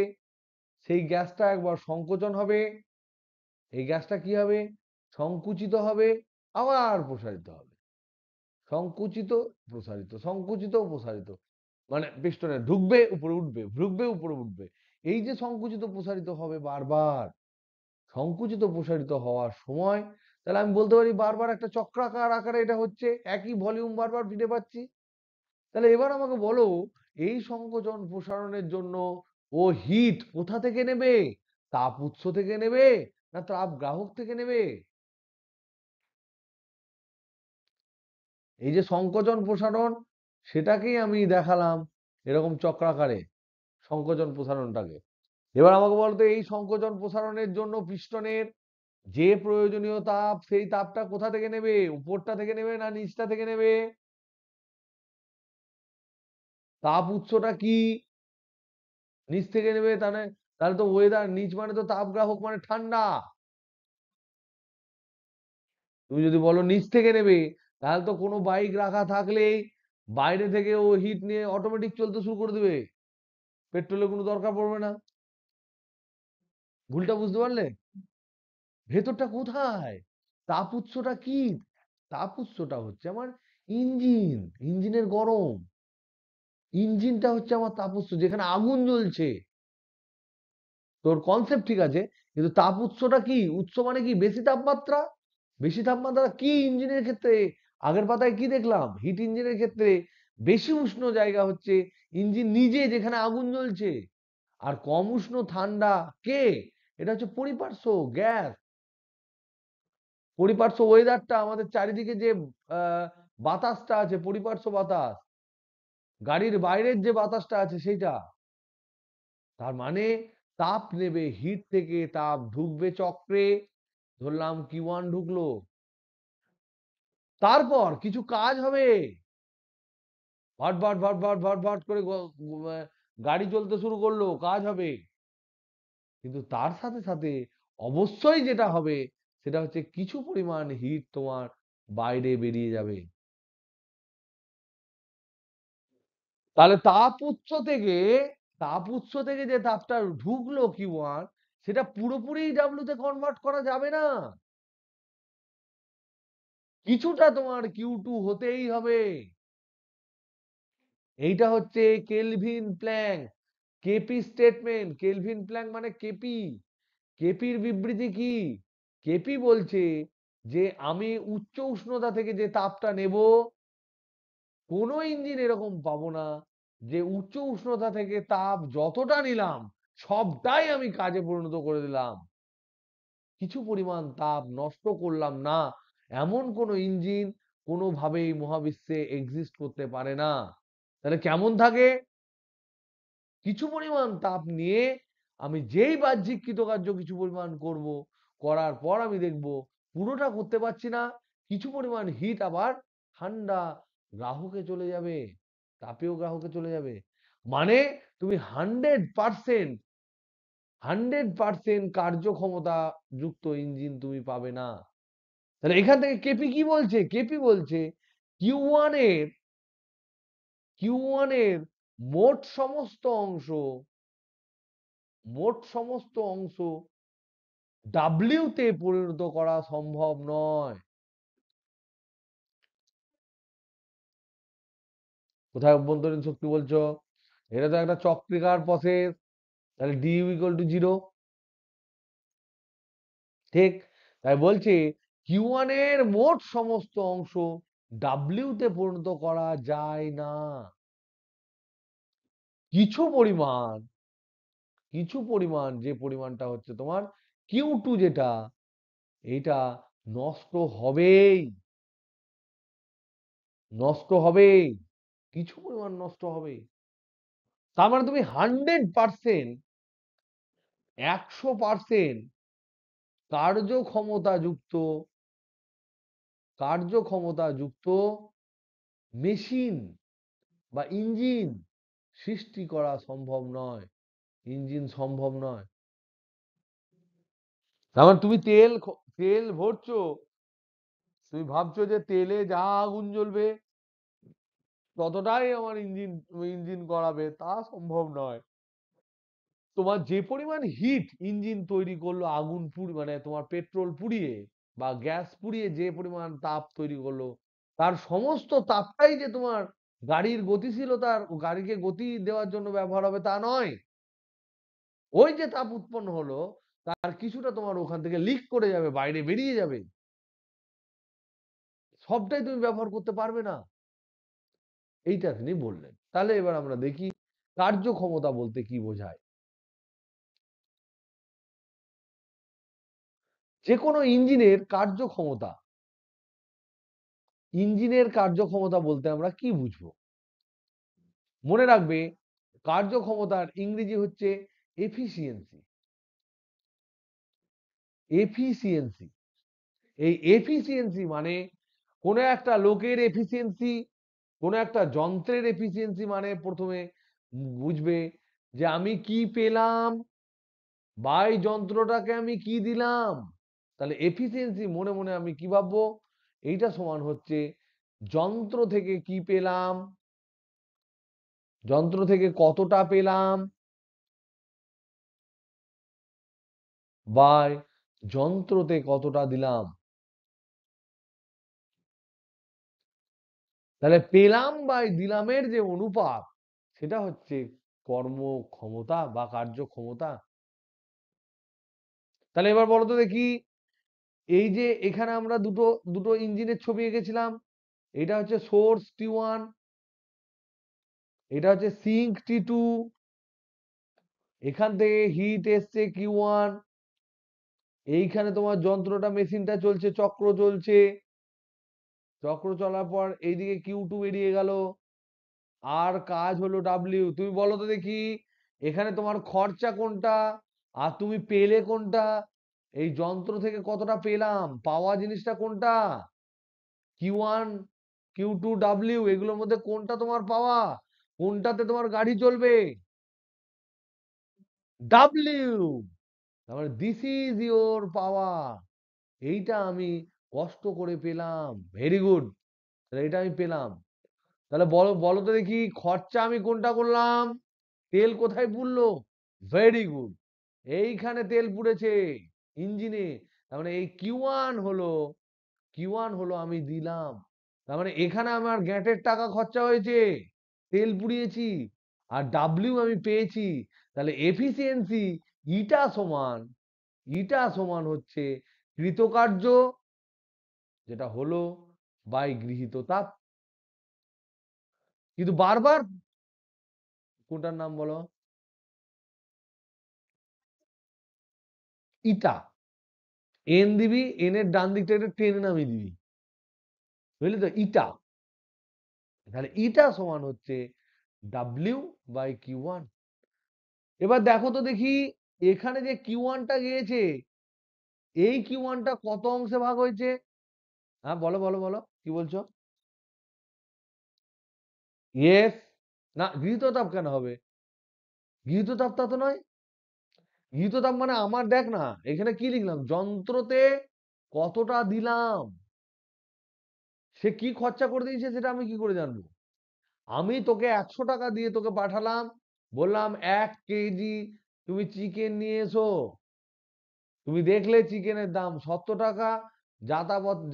সেই গ্যাসটা একবার সংকোচন হবে, এই গ্যাসটা কি হবে, সংকুচিত হবে, আবার প্রসারিত হবে, সংকুচিত প্রসারিত, সংকুচিত প্রসারিত, মানে পিস্টনে ঢুকবে উপরে উঠবে, ঢুকবে উপরে উঠবে, এই যে সংকুচিত প্রসারিত হবে বারবার, সংকুচিত প্রসারিত হওয়ার সময়, তাহলে আমি বলতে পারি বারবার একটা চক্রাকার আকারে এটা হচ্ছে, একই ভলিউম বারবার ফিরে পাচ্ছি। তাহলে এবার আমাকে বলো, এই সংকোচন প্রসারণের জন্য ও হিট কোথা থেকে নেবে, তাপ উৎস থেকে নেবে না তাপ গ্রাহক থেকে নেবে? এই যে সংকোচন প্রসারণ, সেটাকেই আমি দেখালাম এরকম চক্রাকারে, সংকোচন প্রসারণটাকে। এবার আমাকে বলতো এই সংকোচন প্রসারণের জন্য পিস্টনের যে প্রয়োজনীয় তাপ, সেই তাপটা কোথা থেকে নেবে, উপরটা থেকে নেবে না নিচটা থেকে নেবে? তাপ উৎসটা কি, নিচ থেকে নেবে, তাহলে তাহলে তো ওয়েদার, নিচ মানে তো তাপ গ্রাহক মানে ঠান্ডা। তুমি যদি বলো নিচ থেকে নেবে, তাহলে তো কোনো বাইক রাখা থাকলেই বাইরে থেকে ও হিট নিয়ে অটোমেটিক চলতে শুরু করে দেবে, পেট্রোলের কোনো দরকার পড়বে না। ভুলটা বুঝতে পারলে? ভেতরটা কোথায়, তাপ উৎসটা কি, তাপ উৎসটা হচ্ছে আমার ইঞ্জিন, ইঞ্জিনের গরম, ইঞ্জিনটা হচ্ছে আমার তাপ উৎস, যেখানে আগুন জ্বলছে। তোর কনসেপ্ট ঠিক আছে, কিন্তু তাপ উৎসটা কি, উৎস মানে কি বেশি তাপমাত্রা, বেশি তাপমাত্রা কি ইঞ্জিনের ক্ষেত্রে, আগের পাতায় কি দেখলাম, হিট ইঞ্জিনের ক্ষেত্রে বেশি উষ্ণ জায়গা হচ্ছে ইঞ্জিন নিজে যেখানে আগুন জ্বলছে, আর কম উষ্ণ ঠান্ডা কে, এটা হচ্ছে পরিপার্শ্ব গ্যাস, পরিপার্শ্ব ওয়েদারটা, আমাদের চারিদিকে যে বাতাসটা আছে, পরিপার্শ্ব বাতাস, গাড়ির বাইরের যে বাতাসটা আছে সেইটা। তার মানে তাপ নেবে হিট থেকে, তাপ ঢুকবে চক্রে, ধরলাম Q1 ঢুকলো, তারপর কিছু কাজ হবে, ভট ভট ভট ভট ভট ভট করে গাড়ি চলতে শুরু করলো, কাজ হবে, কিন্তু তার সাথে সাথে অবশ্যই যেটা হবে সেটা হচ্ছে কিছু পরিমাণ হিট তোমার বাইরে বেরিয়ে যাবে। তাহলে তাপ উৎস থেকে যে তাপটা ঢুকলো Q1, সেটা পুরোপুরি ডাব্লু তে কনভার্ট করা যাবে না, কিছুটা তোমার Q2 হতেই হবে। এইটা হচ্ছে Kelvin Planck KP statement. Kelvin Planck মানে কেপি। কেপির বিবৃতি কি? কেপি বলছে যে আমি উচ্চ উষ্ণতা থেকে যে তাপটা নেব, কোনো ইঞ্জিন এরকম পাবো না যে উচ্চ উষ্ণতা থেকে তাপ যতটা নিলাম সবটাই আমি কাজে পরিণত করে দিলাম, কিছু পরিমাণ তাপ নষ্ট করলাম না, এমন কোনো ইঞ্জিন কোনোভাবেই মহাবিশ্বে এক্সিস্ট করতে পারে না। তাহলে কেমন থাকে? কিছু পরিমাণ তাপ নিয়ে আমি যেই বাহ্যিক কৃতকার্য কিছু পরিমাণ করব, করার পর আমি দেখব পুরোটা করতে পারছি না, কিছু পরিমাণ হিট আবার ঠান্ডা গ্রাহকে চলে যাবে, তাপীয় গ্রাহকে চলে যাবে। মানে তুমি 100% কার্যক্ষমতা যুক্ত ইঞ্জিন তুমি পাবে না। তাহলে এখান থেকে কেপি কি বলছে? কেপি বলছে কিউ ওয়ান এর কিউ ওয়ান এর মোট সমস্ত অংশ ডাব্লিউ তে পরিণত করা সম্ভব নয়। কোথায় অভ্যন্তরীণ শক্তি বলছো? এটা তো একটা চক্রিকার প্রসেস। তাহলে ডিউ ইকুয়াল টু 0, ঠিক? তাই বলছি কিউ ওয়ান এর মোট সমস্ত অংশ ডাব্লিউ তে পরিণত করা যায় না। কিছু পরিমাণ যে পরিমাণটা হচ্ছে তোমার কিউ টু, যেটা এটা নষ্ট হবেই, নষ্ট হবেই, কিছু পরিমাণ নষ্ট হবে। তার মানে তুমি 100%, 100% কার্যক্ষমতা যুক্ত মেশিন বা ইঞ্জিন সৃষ্টি করা সম্ভব নয়, ইঞ্জিন সম্ভব নয়। তার মানে তুমি তেল ভরছো, তুমি ভাবছো যে তেলে যা আগুন জ্বলবে ততটাই আমার ইঞ্জিন করাবে, তা সম্ভব নয়। তোমার যে পরিমাণ হিট ইঞ্জিন তৈরি করলো, আগুন পুড়ি মানে তোমার পেট্রোল পুড়িয়ে বা গ্যাস পুড়িয়ে যে পরিমাণ তাপ তৈরি করলো, তার সমস্ত তাপটাই যে তোমার গাড়ির গতিশীলতার, গাড়িকে গতি দেওয়ার জন্য ব্যবহার হবে তা নয়। ওই যে তাপ উৎপন্ন হলো তার কিছুটা তোমার ওখান থেকে লিক করে যাবে, বাইরে বেরিয়ে যাবে, সবটাই তুমি ব্যবহার করতে পারবে না। এইটা তিনি বললেন। তাহলে এবার আমরা দেখি কার্যক্ষমতা বলতে কি বোঝায়। যে কোনো ইঞ্জিনের কার্যক্ষমতা বলতে আমরা কি বুঝবো? মনে রাখবে কার্যক্ষমতার ইংরেজি হচ্ছে এফিসিয়েন্সি। এফিসিয়েন্সি এই এফিসিয়েন্সি মানে কোন একটা লোকের এফিসিয়েন্সি, কোন একটা যন্ত্রের এফিসিয়েন্সি, মানে প্রথমে বুঝবে যে আমি কি পেলাম বা এই যন্ত্রটাকে আমি কি দিলাম। তাহলে এফিসিয়েন্সি মনে মনে আমি কি ভাববো? এইটা সমান হচ্ছে যন্ত্র থেকে কি পেলাম, যন্ত্র থেকে কতটা পেলাম, বাই যন্ত্রতে কতটা দিলাম। তাহলে পেলাম বাই দিলামের যে অনুপাত, সেটা হচ্ছে কর্মক্ষমতা বা কার্যক্ষমতা। তাহলে এবার বলো তো দেখি, এই যে এখানে আমরা দুটো দুটো ইঞ্জিনের ছবি এঁকেছিলাম, এটা হচ্ছে সোর্স T1, এটা হচ্ছে সিঙ্ক T2, এখান থেকে হিট এসছে Q1, এইখানে তোমার যন্ত্রটা মেশিনটা চলছে, চক্র চলছে, চক্র চলার পর এইদিকে Q2 বেরিয়ে গেল, আর কাজ হলো ডাব্লিউ। তুমি বলো তো দেখি এখানে তোমার খরচা কোনটা আর তুমি পেলে কোনটা? এই যন্ত্র থেকে কতটা পেলাম, পাওয়া জিনিসটা কোনটা? Q1, Q2, ডাব্লিউ, এগুলোর মধ্যে কোনটা তোমার পাওয়া? কোনটাতে তোমার গাড়ি চলবে? ডাব্লিউ। তারপরে দিস ইজ ইওর পাওয়ার, এইটা আমি কষ্ট করে পেলাম, ভেরি গুড, এটা আমি পেলাম। তাহলে বলো বলো তো দেখি খরচা আমি কোনটা করলাম? তেল কোথায় পুড়লো? ভেরি গুড, এইখানে তেল পুড়েছে ইঞ্জিনে। তার মানে এই কিউ ওয়ান হলো আমি দিলাম। তার মানে এখানে আমার গ্যাটের টাকা খরচা হয়েছে, তেল পুড়িয়েছি, আর ডাব্লিউ আমি পেয়েছি। তাহলে এফিসিয়েন্সি ইটা সমান হচ্ছে কৃতকার্য যেটা হলো বাই গৃহীত তাপ। কিন্তু বারবার কোনটার নাম বলো? ইটা। এন দিবি, এন এর ডান দিকটা একটা টেনে নামিয়ে দিবি, বুঝলি তো? ইটা। তাহলে ইটা সমান হচ্ছে ডাব্লিউ বাই কিউ ওয়ান। এবার দেখো তো দেখি, এখানে যে কিউ ওয়ানটা গিয়েছে, এই কিউ ওয়ানটা কত অংশে ভাগ হয়েছে? হ্যাঁ বলো বলো বলো, কি বলছো? ইয়েস। না, গৃহীত তাপ কেন হবে? গৃহীত তাপটা তো নয়। গৃহীত তাপ মানে আমার, দেখ না এখানে কি লিখলাম, যন্ত্রতে কতটা দিলাম, সে কি খরচা করে দিয়েছে সেটা আমি কি করে জানবো? আমি তোকে 100 টাকা দিয়ে তোকে পাঠালাম, বললাম 1 কেজি তুমি চিকেন নিয়ে এসো, তুমি দেখলে চিকেনের দাম 70 টাকা,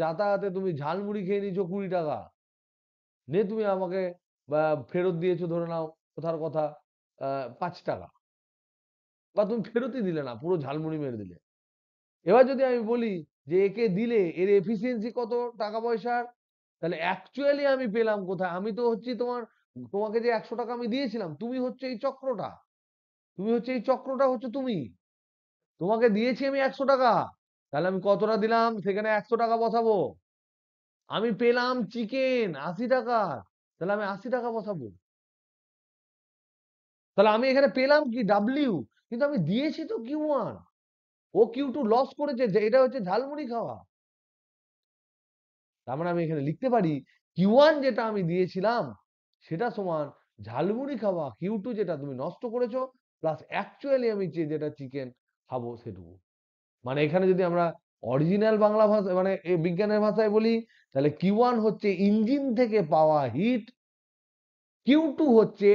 যাতায়াতে তুমি ঝালমুড়ি খেয়ে নিয়েছো 20 টাকা, নিয়ে তুমি আমাকে ফেরত দিয়েছো ধরে নাও কোথার কথা 5 টাকা, বা তুমি ফেরতই দিলে না, পুরো ঝালমুড়ি মেরে দিলে। এবার যদি আমি বলি যে একে দিলে এর এফিসিয়েন্সি কত টাকা পয়সার, তাহলে অ্যাকচুয়ালি আমি পেলাম কোথায়? আমি তো হচ্ছি তোমাকে যে 100 টাকা আমি দিয়েছিলাম, তুমি হচ্ছে এই চক্রটা, তুমি। তোমাকে দিয়েছি আমি 100 টাকা, তাহলে আমি কতটা দিলাম সেখানে 100 টাকা বসাবো। আমি পেলাম চিকেন 80 টাকা, তাহলে আমি 80 টাকা বসাবো। তাহলে আমি এখানে পেলাম কি? ডাব্লিউ। কিন্তু আমি দিয়েছি তো Q one, O Q two loss করেছে, যে এটা হচ্ছে ঝালমুড়ি খাওয়া। তার মানে আমি এখানে লিখতে পারি কিউ ওয়ান যেটা আমি দিয়েছিলাম সেটা সমান ঝালমুড়ি খাওয়া কিউ টু যেটা তুমি নষ্ট করেছো, প্লাস অ্যাকচুয়ালি আমি যেটা চিকেন খাবো সেটুকু। মানে এখানে যদি আমরা অরিজিনাল বাংলা ভাষা মানে বিজ্ঞানের ভাষায় বলি, তাহলে কিউ ওয়ান হচ্ছে ইঞ্জিন থেকে পাওয়া হিট, কিউ টু হচ্ছে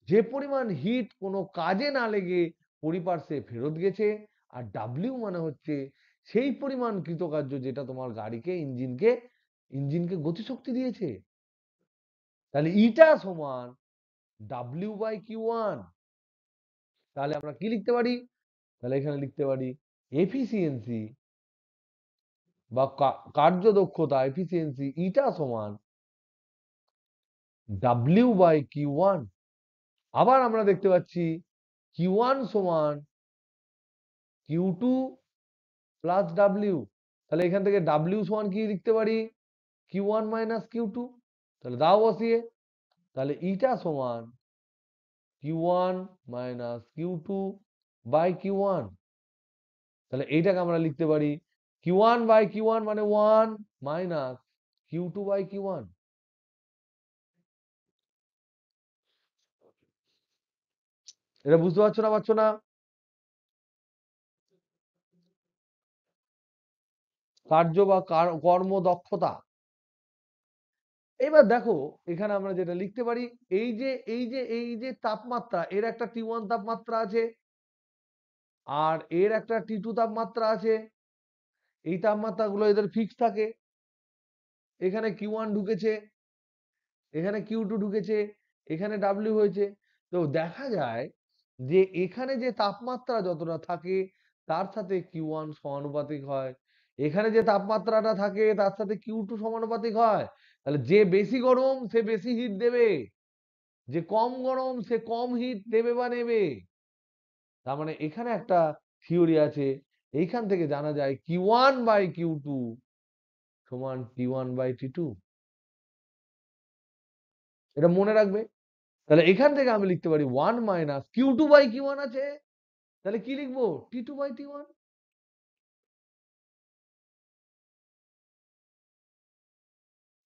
যে পরিমাণ হিট কোনো কাজে না লেগে পরিপার্শ্বে ফেরত গেছে, আর ডাব্লিউ মানে হচ্ছে সেই পরিমাণ কৃতকার্য যেটা তোমার গাড়িকে ইঞ্জিনকে গতিশক্তি দিয়েছে। তাহলে ইটা সমান ডাব্লিউ বাই কিউ ওয়ান। তাহলে আমরা কি লিখতে পারি? তাহলে এখানে লিখতে পারি এফিসিয়েন্সি বা কার্যদক্ষতা, এফিসিয়েন্সি ইটা সমান ডাব্লিউ বাই কিউ ওয়ান। আবার আমরা দেখতে পাচ্ছি কিউ ওয়ান সমান কিউ টু প্লাস ডাব্লিউ। তাহলে এখান থেকে ডাব্লিউ সমান কি লিখতে পারি? Q one minus Q two. তাহলে দাও বসিয়ে, তাহলে ইটা সমান Q one minus Q two by Q one. তাহলে এইটাকে আমরা লিখতে পারি Q one by Q one মানে 1 minus Q two by Q one. এটা বুঝতে পারছো না, পারছো না? কার্য বা কর্মদক্ষতা। এবার দেখো এখানে আমরা যেটা লিখতে পারি, এই যে তাপমাত্রা, এর একটা টি ওয়ান তাপমাত্রা আছে, আর এর একটা টি টু তাপমাত্রা আছে। এই তাপমাত্রাগুলো এদের ফিক্স থাকে। এখানে কিউ ওয়ান ঢুকেছে, এখানে কিউ টু ঢুকেছে, এখানে ডাব্লিউ হয়েছে। তো দেখা যায় যে এখানে যে তাপমাত্রা যতটা থাকে তার সাথে কিউ ওয়ান সমানুপাতিক হয়, এখানে যে তাপমাত্রাটা থাকে তার সাথে কিউ টু সমানুপাতিক হয়। তাহলে যে বেশি গরম সে বেশি হিট দেবে, যে কম গরম সে কম হিট দেবে বা নেবে। তার মানে এখানে একটা থিওরি আছে, এইখান থেকে জানা যায় Q one by Q two সমান T one by T two. এটা মনে রাখবে। তাহলে এখান থেকে আমি লিখতে পারি 1 minus Q two by Q one আছে, তাহলে কি লিখবো? T two by T one.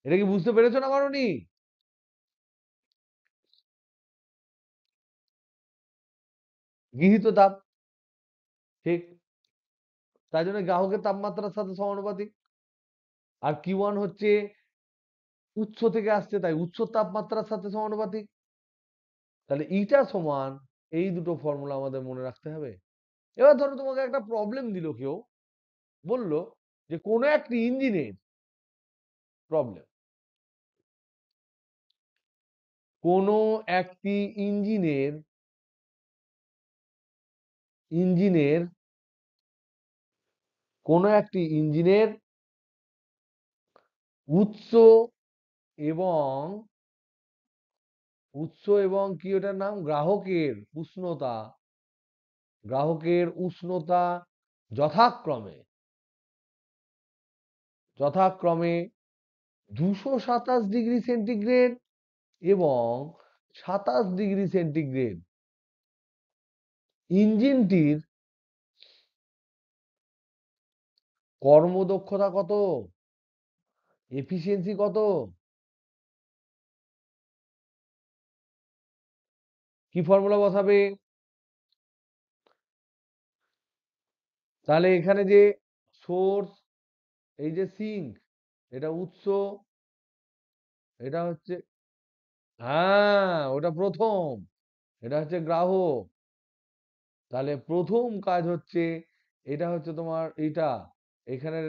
এটা কি বুঝতে পেরেছো না পারোনি? গৃহীত তাপ, ঠিক। তাই জন্য গ্রাহকের তাপমাত্রার সাথে সমানুপাতিক। আর কিউ ওয়ান হচ্ছে উৎস থেকে আসছে, তাই উৎস তাপমাত্রার সাথে সমানুপাতিক। তাহলে ইটা সমান, এই দুটো ফর্মুলা আমাদের মনে রাখতে হবে। এবার ধরো তোমাকে একটা প্রবলেম দিল কেউ, বলল যে কোনো একটি ইঞ্জিনের প্রবলেম, কোনো একটি ইঞ্জিনের ইঞ্জিনের কোনো একটি ইঞ্জিনের উৎস এবং কি ওটার নাম, গ্রাহকের উষ্ণতা যথাক্রমে যথাক্রমে 227 ডিগ্রি সেন্টিগ্রেড এবং 27 ডিগ্রি সেন্টিগ্রেড। ইঞ্জিনটির কর্মদক্ষতা কত, এফিসিয়েন্সি কত, কি ফর্মুলা বসাবে? তাহলে এখানে যে সোর্স, এই যে সিঙ্ক, এটা উৎস, এটা হচ্ছে, হ্যাঁ ওটা প্রথম, এটা হচ্ছে গ্রাহক। তাহলে প্রথম কাজ হচ্ছে, এটা হচ্ছে তোমার এইটা, এখানে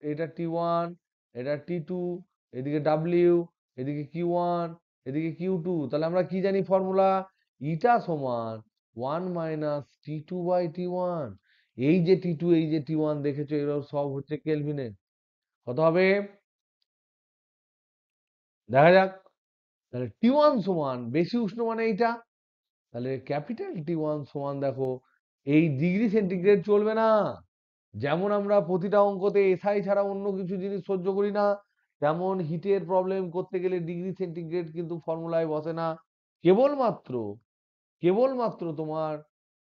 এটা T1, এটা T2, এদিকে W, এদিকে Q1, এদিকে Q2। তাহলে আমরা কি জানি ফর্মুলা? ইটা সমান 1 - T2/T1। এই যে T2, এই যে T1 দেখেছো, এগুলো সব হচ্ছে কেলভিনে। কত হবে দেখা যাক। তাহলে T1 সমান বেশি উষ্ণ মানে এইটা, তাহলে ক্যাপিটাল T1 সমান দেখো, এই ডিগ্রি সেন্টিগ্রেড চলবে না। যেমন আমরা প্রতিটা অঙ্কতে এসআই ছাড়া অন্য কিছু জিনিস সহ্য করি না, তেমন হিটের প্রবলেম করতে গেলে ডিগ্রি সেন্টিগ্রেড কিন্তু ফর্মুলায় বসে না। কেবলমাত্র কেবলমাত্র তোমার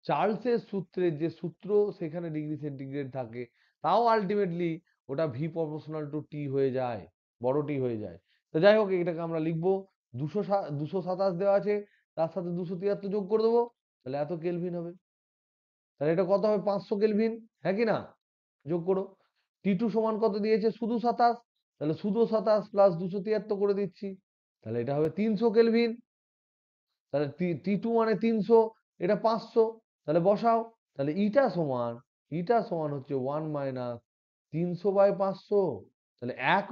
চার্লসের সূত্রের যে সূত্র, সেখানে ডিগ্রি সেন্টিগ্রেড থাকে। তাও আলটিমেটলি ওটা ভি প্রপোর্শনাল টু টি হয়ে যায়, বড় টি হয়ে যায়। তো যাই হোক, এটাকে আমরা লিখবো 227 দেওয়া আছে, তার সাথে 273 যোগ করে দেবো, তাহলে এত কেলভিন হবে। তাহলে এটা কত হবে? 500 কেলভিন, হ্যাঁ কি না? যোগ করো। T2 সমান কত দিয়েছে? শুধু 27, তাহলে শুধু 27 প্লাস 273 করে দিচ্ছি, তাহলে এটা হবে 300 কেলভিন। তাহলে T2 মানে 300, এটা 500, তাহলে বসাও। তাহলে ইটা সমান হচ্ছে 1 - 300/500। তাহলে 1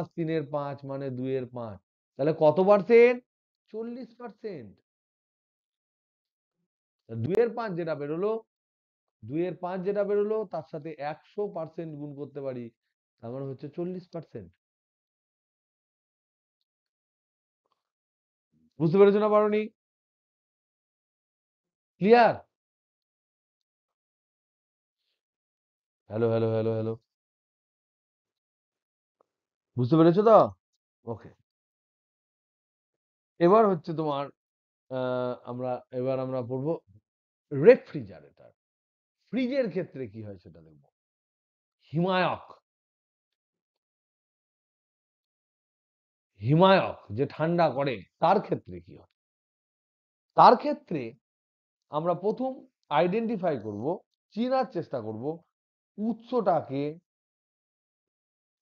- 3 এর 5 মানে 2 এর 5। তাহলে কত পার্সেন্ট? 40%। 2 এর 5 যেটা বেরোলো, 2 এর 5 যেটা বেরোলো, তার সাথে 100% গুণ করতে পারি, তার মানে হচ্ছে 40%। বুঝতে পেরেছো না পারোনি? Clear? Hello hello hello hello, বুঝতে পেরেছো তো? ওকে। এবার হচ্ছে তোমার আমরা পড়বো রেফ্রিজারেটর। ফ্রিজের ক্ষেত্রে কি হয় সেটা দেখবো। হিমায়ক, যে ঠান্ডা করে, তার ক্ষেত্রে কি হয়? তার ক্ষেত্রে আমরা প্রথম আইডেন্টিফাই করব, চেনার চেষ্টা করব উৎসটাকে,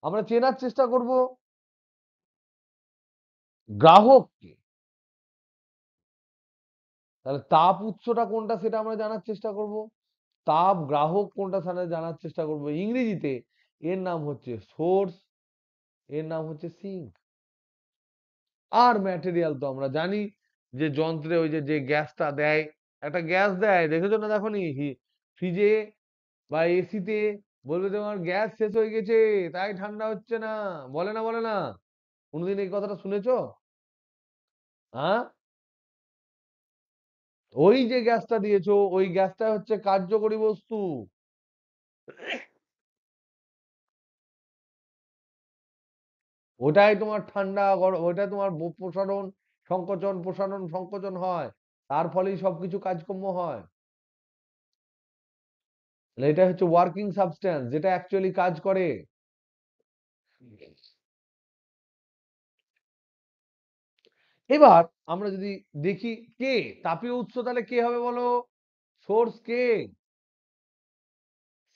আমরা চেনার চেষ্টা করব গ্রাহককে। তাহলে তাপ উৎসটা কোনটা সেটা আমরা জানার চেষ্টা করব, তাপ গ্রাহক কোনটা সেটা জানার চেষ্টা করব। ইংরেজিতে এর নাম হচ্ছে সোর্স, এর নাম হচ্ছে সিঙ্ক। আর ম্যাটেরিয়াল তো আমরা জানি, যে যন্ত্রে ওই যে যে গ্যাসটা দেয়, একটা গ্যাস দেয়, দেখেছো না? দেখো নি ফ্রিজে বা এসিতে বলবে তোমার গ্যাস শেষ হয়ে গেছে, তাই ঠান্ডা হচ্ছে না, বলে না? বলে না? কোনোদিন এই কথাটা শুনেছো? হ্যাঁ, ওই যে গ্যাসটা দিয়েছো, ওই গ্যাসটা হচ্ছে কার্যকরী বস্তু। ওটাই তোমার ঠান্ডা গরম, ওটাই তোমার প্রসারণ সংকোচন, প্রসারণ সংকোচন হয়, তার ফলেই সবকিছু কাজকর্ম হয়। তাহলে এটা হচ্ছে ওয়ার্কিং সাবস্টেন্স, যেটা অ্যাকচুয়ালি কাজ করে। এবার আমরা যদি দেখি কে তাপীয় উৎস, তাহলে কে হবে বলো? সোর্স কে,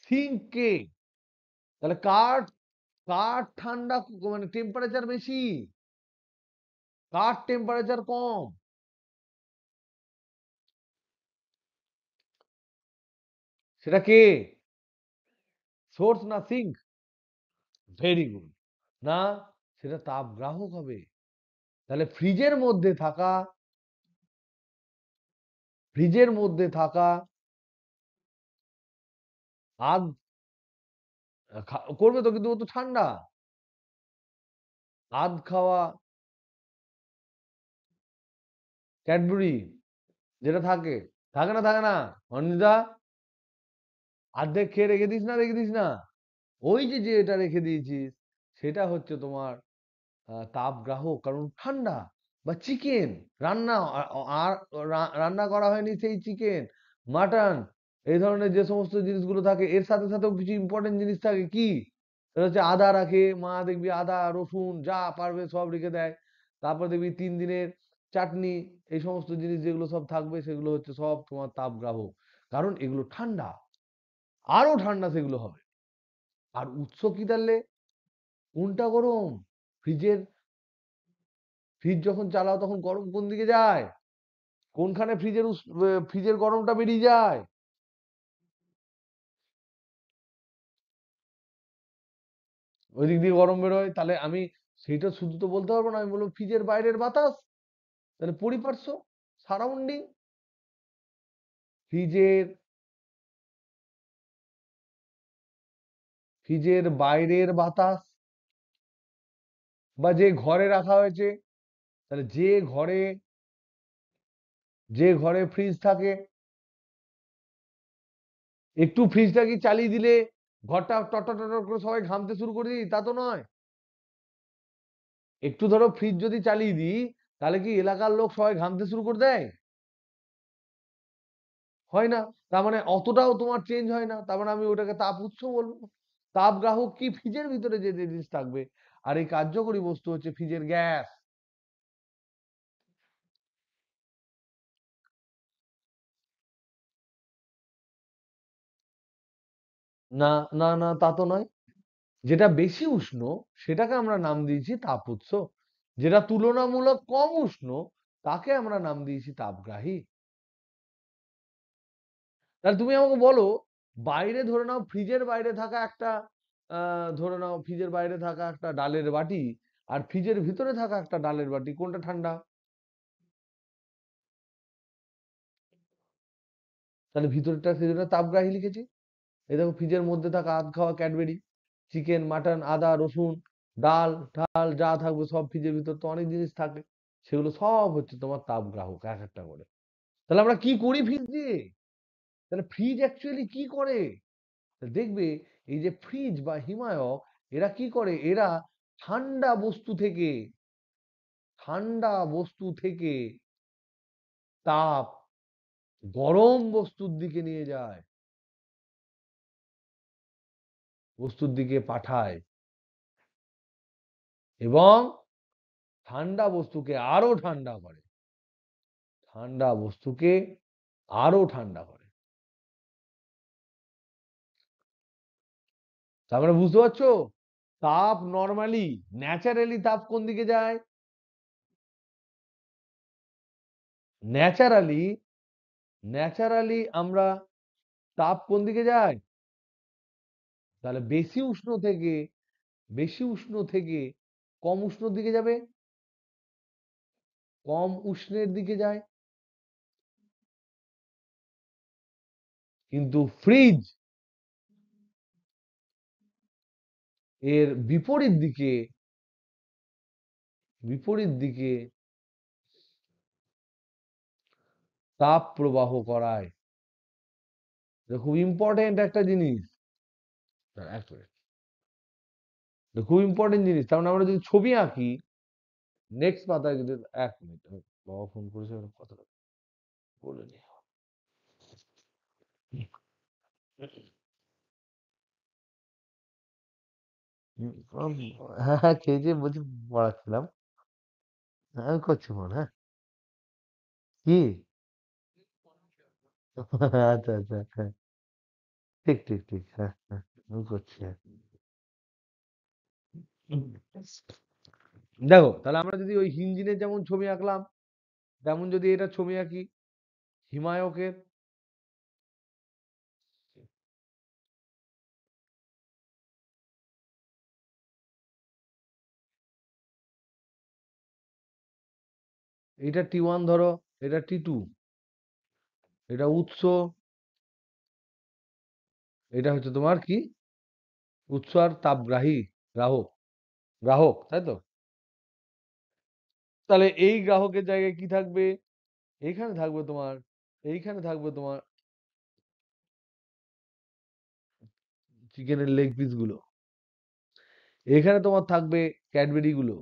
সিঙ্ক কে। তাহলে কার কার ঠান্ডা মানে টেম্পারেচার বেশি, কার টেম্পারেচার কম? সেটা কে? সোর্স না সিঙ্ক? Very good. না, সেটা তাপ গ্রাহক হবে। তাহলে ফ্রিজের মধ্যে থাকা আধ করবে তো, কিন্তু ও তো ঠান্ডা। আধ খাওয়া ক্যাডবেরি যেটা থাকে, থাকে না অনিদা, অর্ধেক খেয়ে রেখে দিস না। ওই যে এটা রেখে দিয়েছিস, সেটা হচ্ছে তোমার তাপগ্রাহক। কারণ ঠান্ডা। বা চিকেন রান্না, আর রান্না করা হয়নি সেই চিকেন, মাটন, এই ধরনের যে সমস্ত জিনিসগুলো থাকে, এর সাথে সাথেও কিছু ইম্পর্টেন্ট জিনিস থাকে। কি? সেটা হচ্ছে আদা রাখে মা, দেখবি আদা রসুন যা পারবে সব রেখে দেয়। তারপর দেখবি 3 দিনের চাটনি, এই সমস্ত জিনিস যেগুলো সব থাকবে সেগুলো হচ্ছে সব তোমার তাপগ্রাহক। কারণ এগুলো ঠান্ডা, আরো ঠান্ডা সেগুলো হবে। আর উৎস কি তাহলে? কোনটা গরম? ফ্রিজের ফ্রিজ যখন চালাও তখন গরম কোন দিকে যায়? কোনখানে ফ্রিজের গরমটা বেরিয়ে যায়? ওই দিক দিয়ে গরম বেরোয়। তাহলে আমি সেইটা শুধু তো বলতে পারবো না, আমি বলবো ফ্রিজের বাইরের বাতাস। তাহলে পরিপার্শ্ব, সারাউন্ডিং। ফ্রিজের ফ্রিজের বাইরের বাতাস, বা যে ঘরে রাখা হয়েছে, তাহলে যে ঘরে ফ্রিজ থাকে, একটু ফ্রিজটা কি চালিয়ে দিলে ঘরটা টটর টটর করে সবাই ঘামতে শুরু করে দিই? তা তো নয়। একটু ধরো ফ্রিজ যদি চালিয়ে দিই, তাহলে কি এলাকার লোক সবাই ঘামতে শুরু করে দেয়? হয় না। তার মানে অতটাও তোমার চেঞ্জ হয় না। তার মানে আমি ওটাকে তাপ উৎস বলবো। তাপ গ্রাহক কি? ফ্রিজের ভিতরে যে যে জিনিস থাকবে। আর এই কার্যকরী বস্তু হচ্ছে ফ্রিজের গ্যাস। না, না, না, তা তো নয়। যেটা বেশি উষ্ণ সেটাকে আমরা নাম দিয়েছি তাপ উৎস। যেটা তুলনামূলক কম উষ্ণ তাকে আমরা নাম দিয়েছি তাপগ্রাহী। তাহলে তুমি আমাকে বলো, বাইরে ধরে নাও ফ্রিজের বাইরে থাকা একটা ধরে নাও ফ্রিজের বাইরে থাকা একটা ডালের বাটি, আর ফ্রিজের ভিতরে থাকা একটা ডালের বাটি, কোনটা ঠান্ডা? তাহলে ভিতরটা সেজন্য তাপগ্রাহী লিখেছি। এই দেখো, ফ্রিজের মধ্যে থাকা আধ খাওয়া ক্যাডবেরি, চিকেন, মাটন, আদা রসুন, ডাল ঢাল যা থাকবে সব ফ্রিজের ভিতর তো অনেক জিনিস থাকে, সেগুলো সব হচ্ছে তোমার তাপগ্রাহক এক একটা করে। তাহলে আমরা কি করি ফ্রিজ দিয়ে? তাহলে ফ্রিজ অ্যাকচুয়ালি কি করে? দেখবে, এই যে ফ্রিজ বা হিমায়ক, এরা কি করে? এরা ঠান্ডা বস্তু থেকে ঠান্ডা বস্তু থেকে তাপ গরম বস্তুর দিকে নিয়ে যায়, বস্তুর দিকে পাঠায়, এবং ঠান্ডা বস্তুকে আরো ঠান্ডা করে। ঠান্ডা বস্তুকে আরো ঠান্ডা করে। তার মানে বুঝতে পারছো? তাপ নরমালি, ন্যাচারালি তাপ কোন দিকে যায়? ন্যাচারালি ন্যাচারালি আমরা তাপ কোন দিকে যায়? তাহলে বেশি উষ্ণ থেকে কম উষ্ণ দিকে যাবে, কম উষ্ণের দিকে যায়। কিন্তু এর বিপরীত দিকে তাপ প্রবাহ করায়। এটা খুব ইম্পর্টেন্ট একটা জিনিস। দাঁড়া, এক মিনিট। এটা খুব ইম্পর্টেন্ট জিনিস। তার মানে আমরা যদি ছবি আঁকি, নেক্সট পাতায় যদি, এক মিনিট, বাবা ফোন করেছে, ওর কথাটা বলে নি। হ্যাঁ, হ্যাঁ, খেয়েছি, বলছি পড়াচ্ছিলাম। হ্যাঁ, আমি করছি ফোন, হ্যাঁ। কি? আচ্ছা, আচ্ছা, হ্যাঁ। ঠিক, ঠিক, ঠিক, হ্যাঁ, হ্যাঁ, আমি করছি, হ্যাঁ। দেখো, তাহলে আমরা যদি ওই হিঞ্জিনের যেমন ছবি আঁকলাম, তেমন যদি এটা ছবি আঁকি হিমায়কের, এটা T1 ধরো, এটা T2, এটা উৎস, এটা হচ্ছে তোমার কি, উৎস আর তাপগ্রাহী, গ্রাহক, গ্রাহক, তাই তো? তাহলে এই গ্রাহকের জায়গায় কি থাকবে? এইখানে থাকবে তোমার, এইখানে থাকবে তোমার চিকেনের লেগ পিস গুলো, এখানে তোমার থাকবে ক্যাডবেরি গুলো,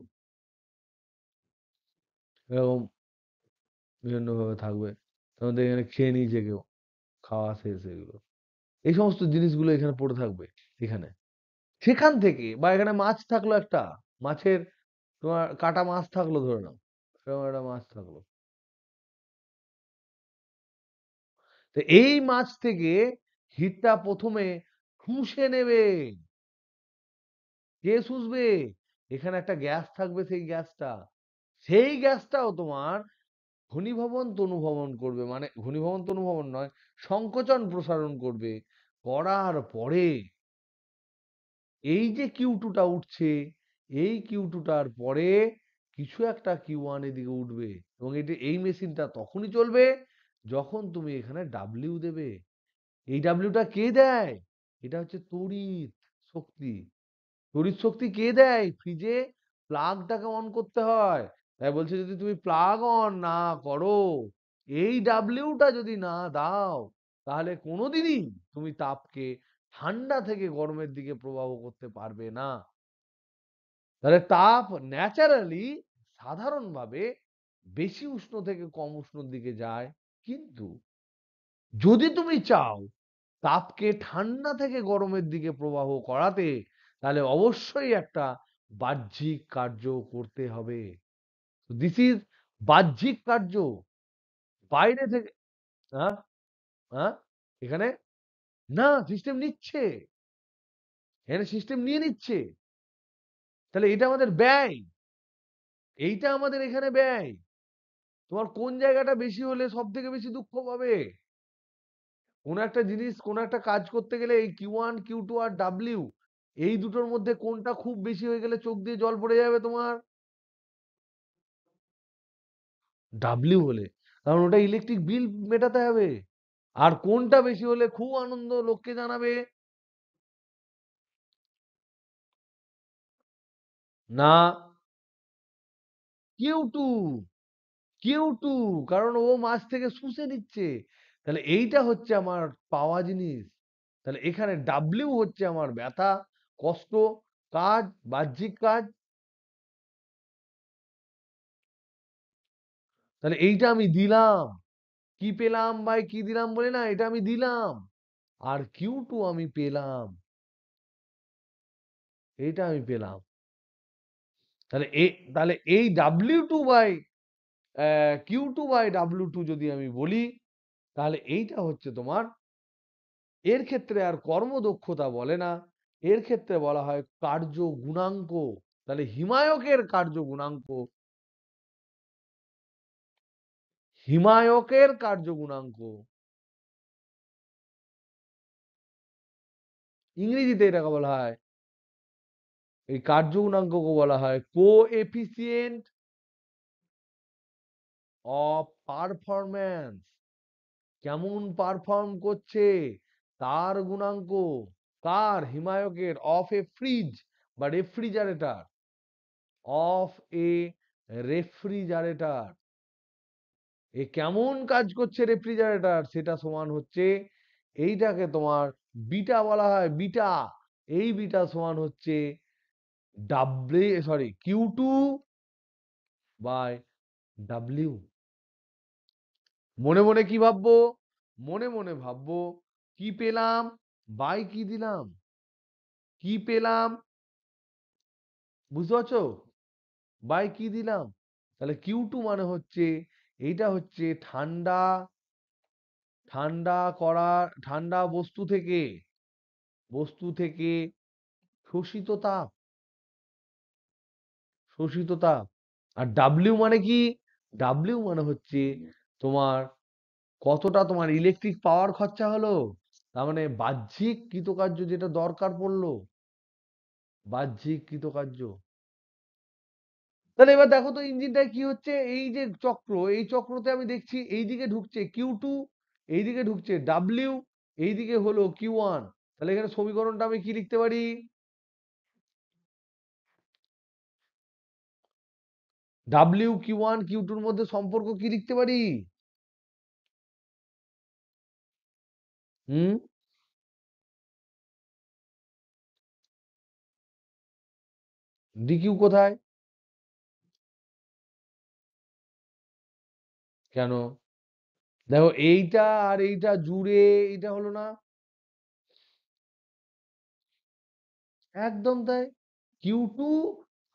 এরকম বিভিন্ন ভাবে থাকবে। তোমাদের এখানে খেয়ে নিয়েছে কেউ, খাওয়া শেষ এগুলো, এই সমস্ত জিনিসগুলো এখানে পড়ে থাকবে এখানে। সেখান থেকে বা এখানে মাছ থাকলো একটা, মাছের তোমার কাটা মাছ থাকলো ধরে নাও, এরকম একটা মাছ থাকলো। তো এই মাছ থেকে হিটটা প্রথমে শুষে নেবে। কে শুষবে? এখানে একটা গ্যাস থাকবে, সেই গ্যাসটা, সেই গ্যাসটাও তোমার ঘনীভবন তনুভবন করবে, মানে ঘনীভবন তনুভবন নয়, সংকোচন প্রসারণ করবে। করার পরে এই যে কিউ2টা উঠছে, এই কিউ2টার পরে কিছু একটা কিউ1 এদিকে উঠবে, এবং এই মেশিনটা তখনই চলবে যখন তুমি এখানে ডাব্লিউ দেবে। এই ডাব্লিউটা কে দেয়? এটা হচ্ছে তড়িৎ শক্তি। তড়িৎ শক্তি কে দেয়? ফ্রিজে প্লাগটাকে অন করতে হয়। তাই বলছে যদি তুমি প্লাগ অন না করো, এই ডাব্লিউটা যদি না দাও, তাহলে কোনোদিনই তুমি তাপকে ঠান্ডা থেকে গরমের দিকে প্রবাহ করতে পারবে না। তাহলে তাপ ন্যাচারালি সাধারণভাবে বেশি উষ্ণ থেকে কম উষ্ণর দিকে যায়। কিন্তু যদি তুমি চাও তাপকে ঠান্ডা থেকে গরমের দিকে প্রবাহ করাতে, তাহলে অবশ্যই একটা বাহ্যিক কার্য করতে হবে। দিস ইজ বাহ্যিক কার্য, বাইরে থেকে। হ্যাঁ, হ্যাঁ, এখানে না, সিস্টেম নিচ্ছে, এখানে সিস্টেম নিয়ে নিচ্ছে। তাহলে এটা আমাদের ব্যয়, এইটা আমাদের এখানে ব্যয়। তোমার কোন জায়গাটা বেশি হলে সব থেকে বেশি দুঃখ পাবে? কোন একটা জিনিস, কোন একটা কাজ করতে গেলে এই কিউ1 কিউ2 আর ডাব্লিউ, এই দুটোর মধ্যে কোনটা খুব বেশি হয়ে গেলে চোখ দিয়ে জল পড়ে যাবে তোমার? ডাব্লিউ হলে, কারণ ওটা ইলেকট্রিক বিল মেটাতে হবে। আর কোনটা বেশি হলে খুব আনন্দ, লোককে জানাবে? না, কিউ2, কিউ2, কারণ ও মাছ থেকে শুষে নিচ্ছে। তাহলে এইটা হচ্ছে আমার পাওয়া জিনিস। তাহলে এখানে ডাব্লিউ হচ্ছে আমার ব্যথা, কষ্ট, কাজ, বাহ্যিক কাজ। তাহলে এইটা আমি দিলাম, কি পেলাম ভাই, কি দিলাম বলে না, এটা আমি দিলাম। আর কিউ2 আমি পেলাম, এইটা আমি পেলাম। তাহলে তাহলে এই ডাব্লিউ2 বাই কিউ2 বাই ডাব্লিউ2 যদি আমি বলি, তাহলে এইটা হচ্ছে তোমার, এর ক্ষেত্রে আর কর্মদক্ষতা বলে না, এর ক্ষেত্রে বলা হয় কার্য গুণাঙ্ক। তাহলে হিমায়কের কার্য গুণাঙ্ক, হিমায়কের কার্য গুণাঙ্ক, ইংরেজিতে এটাকে বলা হয়, এই কার্য গুণাঙ্ককে বলা হয় কোএফিসিয়েন্ট অফ পারফরম্যান্স। কেমন পারফর্ম করছে তার গুণাঙ্ক। কার? হিমায়কের। অফ এ ফ্রিজ বা রেফ্রিজারেটর, অফ এ রেফ্রিজারেটর, এ কেমন কাজ করছে রেফ্রিজারেটর, সেটা সমান হচ্ছে, এইটাকে তোমার বিটা বলা হয়, বিটা। এই বিটা সমান হচ্ছে কিউ2 বাই ডাব্লিউ। মনে মনে কি ভাববো? মনে মনে ভাববো কি পেলাম বাই কি দিলাম, কি পেলাম, বুঝতে পারছো? বাই কি দিলাম। তাহলে কিউ2 মানে হচ্ছে, এইটা হচ্ছে ঠান্ডা, ঠান্ডা করা, ঠান্ডা বস্তু থেকে শোষিত তাপ, শোষিত তাপ। আর ডাব্লিউ মানে কি? ডাব্লিউ মানে হচ্ছে তোমার কতটা তোমার ইলেকট্রিক পাওয়ার খরচা হলো, তার মানে বাহ্যিক কৃতকার্য যেটা দরকার পড়লো, বাহ্যিক কৃতকার্য। তাহলে এবার দেখো তো ইঞ্জিনটায় কি হচ্ছে, এই যে চক্র, এই চক্রতে আমি দেখছি এইদিকে ঢুকছে Q2, এইদিকে ঢুকছে W, এইদিকে হলো Q1। তাহলে এখানে সমীকরণটা আমি কি লিখতে পারি? Q1 Q2 এর মধ্যে সম্পর্ক কি লিখতে পারি? হুম, DQ কোথায়? কেন? দেখো এইটা আর এইটা জুড়ে এইটা হলো না? একদম তাই। Q2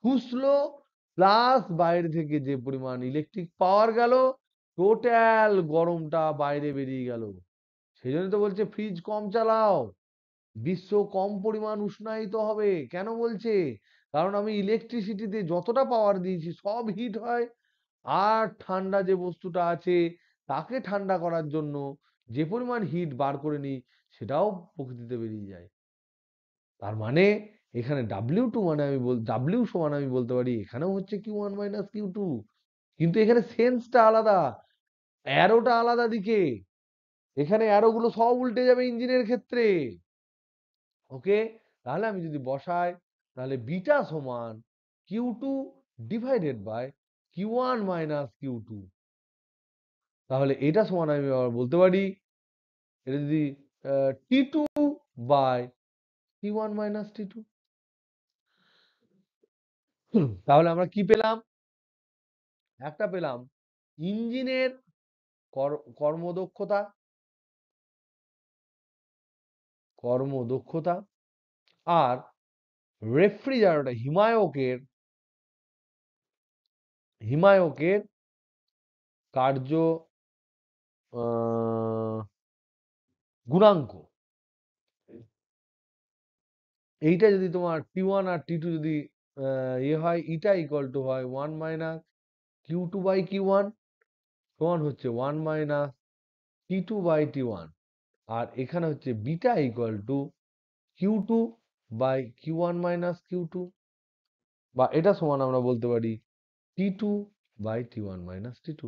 ফুসলো প্লাস বাইরে থেকে যে পরিমাণ ইলেকট্রিক পাওয়ার গেল, টোটাল গরমটা বাইরে বেরিয়ে গেল। সেই জন্য তো বলছে ফ্রিজ কম চালাও, বিশ্ব কম পরিমাণ উষ্ণায়িত হবে। কেন বলছে? কারণ আমি ইলেকট্রিসিটিতে যতটা পাওয়ার দিয়েছি সব হিট হয়, আর ঠান্ডা যে বস্তুটা আছে তাকে ঠান্ডা করার জন্য যে পরিমাণ হিট বার করে নিই সেটাও প্রকৃতিতে বেরিয়ে যায়। তার মানে এখানে W2 মানে W সমান আমি বলতে পারি এখানেও হচ্ছে Q1 মাইনাস Q2, কিন্তু এখানে সেন্সটা আলাদা, অ্যারোটা আলাদা দিকে। এখানে অ্যারো গুলো সব উল্টে যাবে ইঞ্জিনের ক্ষেত্রে। ওকে, তাহলে আমি যদি বসাই, তাহলে বিটা সমান Q2 divided by Q1 minus Q2। তাহলে এটা সমান আমি আবার বলতে পারি, এটা যদি T2 by T1 minus T2। তাহলে আমরা কি পেলাম? একটা পেলাম ইঞ্জিনের কর্মদক্ষতা, কর্মদক্ষতা, আর রেফ্রিজারেটর হিমায়কের কার্য গুণাঙ্ক। এইটা যদি তোমার T1 আর T2 যদি ইয়ে হয়, ইটা ইকুয়াল টু হয় 1 মাইনাস Q2 বাই Q1 সমান হচ্ছে 1 মাইনাস T2 বাই T1। আর এখানে হচ্ছে beta equal to Q2 by Q1 minus Q2, বা এটা সমান আমরা বলতে পারি T2 by T1 minus T2।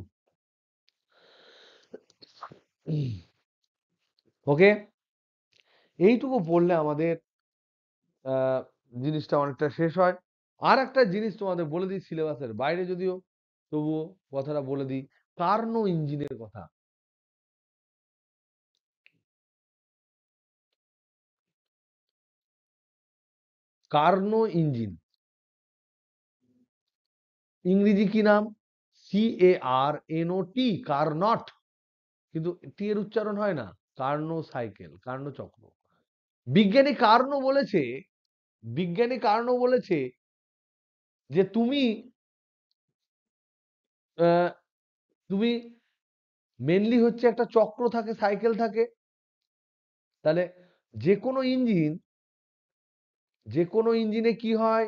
ওকে, এইটুকু পড়লে আমাদের জিনিসটা অনেকটা শেষ হয়। আর একটা জিনিস তোমাদের বলে দিই, সিলেবাসের বাইরে যদিও, তবুও কথাটা বলে দিই, কার্নো ইঞ্জিনের কথা। কার্নো ইঞ্জিন ইংরেজি কি নাম? CARNOT, কার্নট, কিন্তু টি এর উচ্চারণ হয় না। কার্নো সাইকেল, কার্নো চক্র। বিজ্ঞানী কার্নো বলেছে, বিজ্ঞানী কার্নো বলেছে যে তুমি আহ, তুমি মেনলি হচ্ছে একটা চক্র থাকে, সাইকেল থাকে। তাহলে যে কোনো ইঞ্জিন, যে কোনো ইঞ্জিনে কি হয়,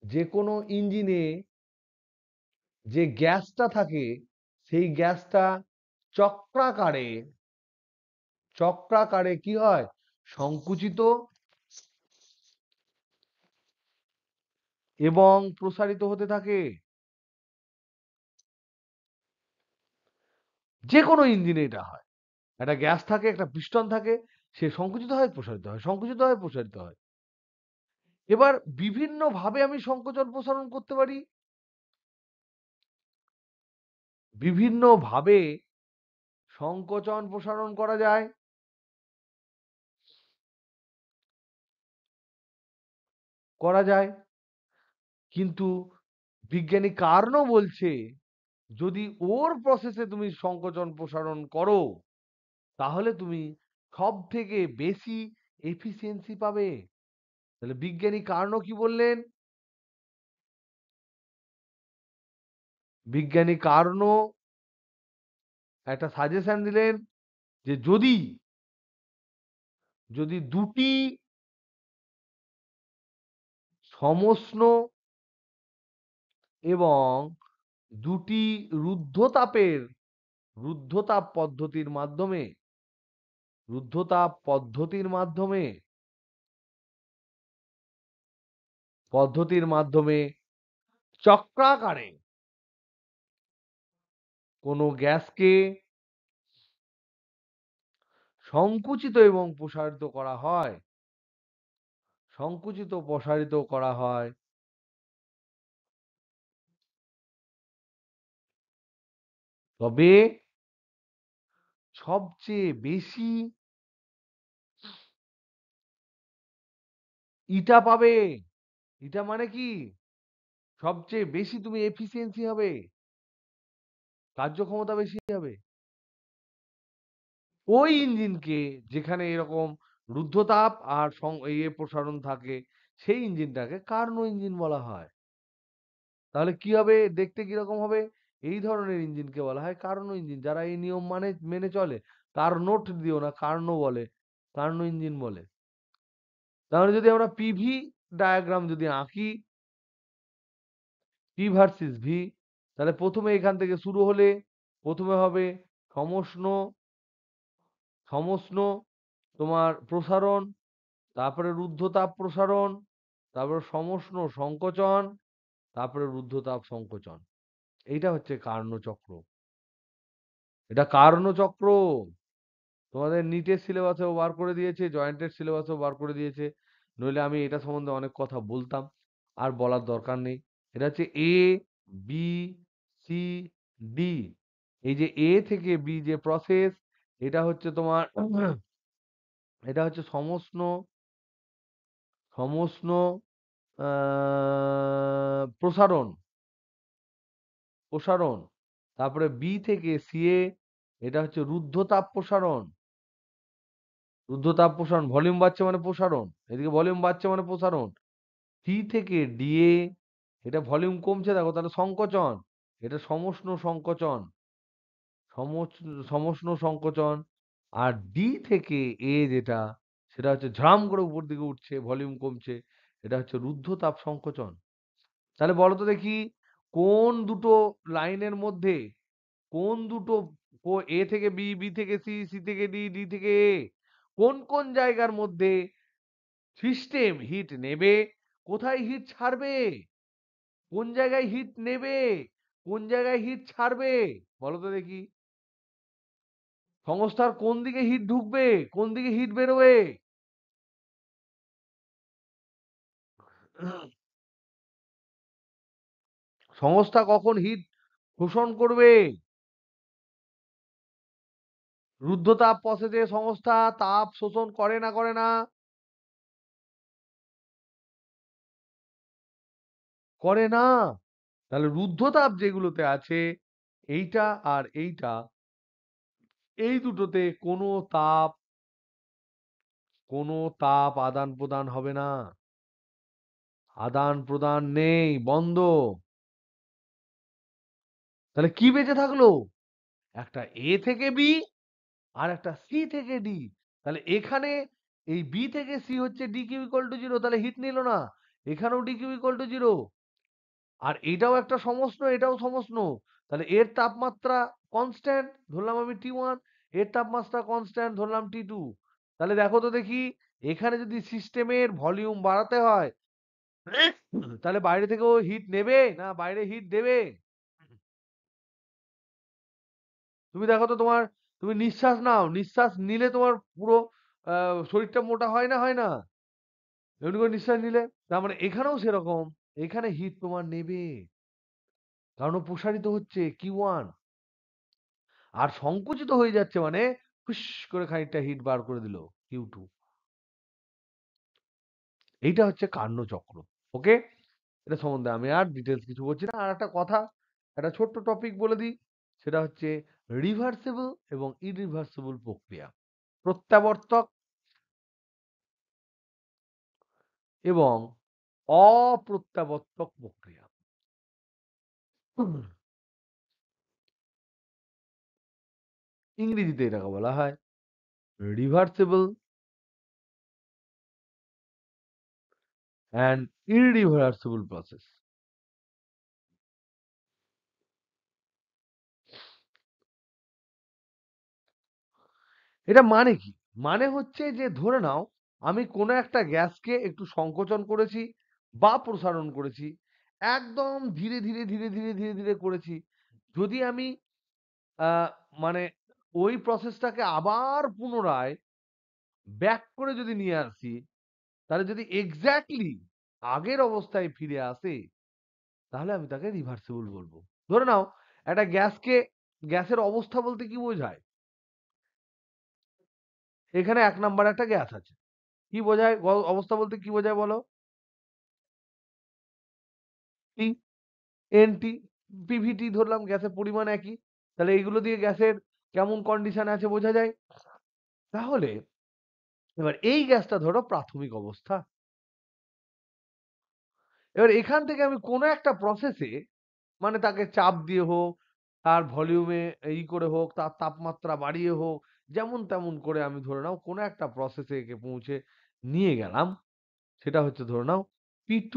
যে কোনো ইঞ্জিনে যে গ্যাসটা থাকে সেই গ্যাসটা চক্রাকারে, চক্রাকারে কি হয়, সংকুচিত এবং প্রসারিত হতে থাকে। যে কোনো ইঞ্জিনে এটা হয়, একটা গ্যাস থাকে, একটা পিস্টন থাকে, সে সংকুচিত হয়, প্রসারিত হয়, সংকুচিত হয়, প্রসারিত হয়। এবার বিভিন্ন ভাবে আমি সংকোচন প্রসারণ করতে পারি, বিভিন্ন ভাবে সংকোচন প্রসারণ করা যায়। করা যায়, কিন্তু বিজ্ঞানী কারণও বলছে যদি ওর প্রসেসে তুমি সংকোচন প্রসারণ করো তাহলে তুমি সব থেকে বেশি এফিসিয়েন্সি পাবে। তাহলে বিজ্ঞানী কারণও কি বললেন? বিজ্ঞানী কারণও একটা সাজেশন দিলেন যে যদি যদি দুটি সমষ্ণ এবং দুটি রুদ্ধতাপের, রুদ্ধতাপ পদ্ধতির মাধ্যমে, রুদ্ধতাপ পদ্ধতির মাধ্যমে, পদ্ধতির মাধ্যমে চক্রাকারে কোনো গ্যাসকে সংকুচিত এবং প্রসারিত করা হয়, সংকুচিত প্রসারিত করা হয়, তবে সবচেয়ে বেশি ইটা পাবে। ইটা মানে কি? সবচেয়ে বেশি তুমি এফিসিয়েন্সি হবে, কার্যক্ষমতা বেশি হবে। ওই ইঞ্জিনকে যেখানে এরকম রুদ্ধতাপ আর প্রসারণ থাকে, সেই ইঞ্জিনটাকে কার্নো ইঞ্জিন বলা হয়। তাহলে কি হবে? দেখতে কিরকম হবে? এই ধরনের ইঞ্জিনকে বলা হয় কার্নো ইঞ্জিন। যারা এই নিয়ম মেনে চলে, কার্নোট দিও না, কার্নো বলে, কার্নো ইঞ্জিন বলে। তাহলে যদি আমরা পিভি ডায়াগ্রাম যদি আঁকি, পি ভার্সেস ভি, তাহলে প্রথমে এখান থেকে শুরু হলে প্রথমে হবে সমষ্ণ, সমষ্ণ তোমার প্রসারণ, তারপরে রুদ্ধতাপ প্রসারণ, তারপরে সমষ্ণ সংকোচন, তারপরে রুদ্ধতাপ সংকোচন। এইটা হচ্ছে কার্নো চক্র। এটা কার্নো চক্র। তোমাদের নিটের সিলেবাসেও বার করে দিয়েছে, জয়েন্টের সিলেবাসেও বার করে দিয়েছে। নইলে আমি এটা সম্বন্ধে অনেক কথা বলতাম, আর বলার দরকার নেই। এটা হচ্ছে এ, বি, সি, ডি। এই যে এ থেকে বি যে প্রসেস, এটা হচ্ছে তোমার এটা হচ্ছে সমষ্ণ, সমষ্ণ প্রসারণ, প্রসারণ। তারপরে বি থেকে সি এ, এটা হচ্ছে রুদ্ধতাপ প্রসারণ, রুদ্ধতাপ প্রসারণ। ভলিউম বাড়ছে মানে প্রসারণ, এদিকে ভলিউম বাড়ছে মানে প্রসারণ। সি থেকে ডি এ, এটা ভলিউম কমছে দেখো, তাহলে সংকোচন, এটা সমষ্ণ সংকোচন, সমষ্ণ সংকোচন। আর ডি থেকে এ যেটা, সেটা হচ্ছে ঝাম করে উপর দিকে উঠছে, ভলিউম কমছে, এটা হচ্ছে রুদ্ধতাপ সংকোচন। তাহলে বলো তো দেখি, কোন দুটো লাইনের মধ্যে, কোন দুটো, এ থেকে বি, বি থেকে সি, সি থেকে ডি, ডি থেকে এ, কোন কোন জায়গার মধ্যে সিস্টেম হিট নেবে, কোথায় হিট ছাড়বে, কোন জায়গায় হিট নেবে, কোন জায়গায় হিট ছাড়বে, বলো তো দেখি। সংস্থার কোন দিকে হিট ঢুকবে, কোন দিকে হিট বেরোবে। সংস্থা কখন হিট শোষণ করবে? রুদ্ধতাপ প্রসেসে সংস্থা তাপ শোষণ করে না, করে না? করে না। তাহলে রুদ্ধতাপ যেগুলোতে আছে, এইটা আর এইটা, এই দুটোতে কোনো তাপ আদান প্রদান হবে না, আদান প্রদান নেই, বন্ধ। তাহলে কি বেঁচে থাকলো? একটা এ থেকে বি আর একটা সি থেকে ডি। তাহলে এখানে এই বি থেকে সি হচ্ছে D Q equal to zero, তাহলে হিট নিল না। এখানেও D Q equal to zero. আর এটাও একটা সমষ্ণ, এটাও সমষ্ণ। তাহলে এর তাপমাত্রা কনস্ট্যান্ট ধরলাম আমি T1, এর তাপমাত্রা কনস্ট্যান্ট ধরলাম T2। তাহলে দেখো তো দেখি, এখানে যদি সিস্টেমের ভলিউম বাড়াতে হয়, তাহলে বাইরে থেকেও হিট নেবে না বাইরে হিট দেবে? তুমি দেখো তো, তুমি নিঃশ্বাস নাও, নিঃশ্বাস নিলে তোমার পুরো শরীরটা মোটা হয় না, হয় না? এমনি করে নিঃশ্বাস নিলে, তার মানে এখানেও সেরকম, এখানে হিট তোমার নেবে, কারণ ও প্রসারিত হচ্ছে Q1, আর সংকুচিত হয়ে যাচ্ছে মানে হুস করে খানিকটা হিট বার করে দিল Q2। এইটা হচ্ছে কার্নো চক্র। ওকে, এটা সম্বন্ধে আমি আর ডিটেলস কিছু বলছি না। আর একটা কথা, একটা ছোট্ট টপিক বলে দিই, সেটা হচ্ছে রিভার্সিবল এবং ইরিভার্সিবল প্রক্রিয়া, প্রত্যাবর্তক এবং অপ্রত্যাবর্তক প্রক্রিয়া। ইংরেজিতে এটাকে বলা হয় রিভার্সিবল অ্যান্ড ইরিভার্সিবল প্রসেস। এটা মানে কি? মানে হচ্ছে যে ধরে নাও, আমি কোনো একটা গ্যাসকে একটু সংকোচন করেছি বা প্রসারণ করেছি। একদম ধীরে ধীরে ধীরে ধীরে ধীরে ধীরে করেছি। যদি আমি মানে ওই প্রসেসটাকে আবার পুনরায় ব্যাক করে যদি নিয়ে আসি, তাহলে যদি এক্স্যাক্টলি আগের অবস্থায় ফিরে আসে, তাহলে আমি তাকে রিভার্সিবল বলবো। ধরে নাও একটা গ্যাসের অবস্থা বলতে কি বোঝায়? এখানে ১ নাম্বার একটা গ্যাস আছে। কি বোঝায়? অবস্থা বলতে কি বোঝায় বলো? টি, এনটি, পিভিটি ধরলাম, গ্যাসের পরিমাণ একই। তাহলে এইগুলো দিয়ে গ্যাসের কেমন কন্ডিশন আছে বোঝা যায়। তাহলে এবার এই গ্যাসটা ধরো প্রাথমিক অবস্থা। এবার এখান থেকে আমি কোনো একটা প্রসেসে, মানে তাকে চাপ দিয়ে হোক, তার ভলিউমে করে হোক, তার তাপমাত্রা বাড়িয়ে হোক, যেমন তেমন করে আমি ধরে নাও কোনো একটা প্রসেসে একে পৌঁছে নিয়ে গেলাম। সেটা হচ্ছে ধরে নাও P2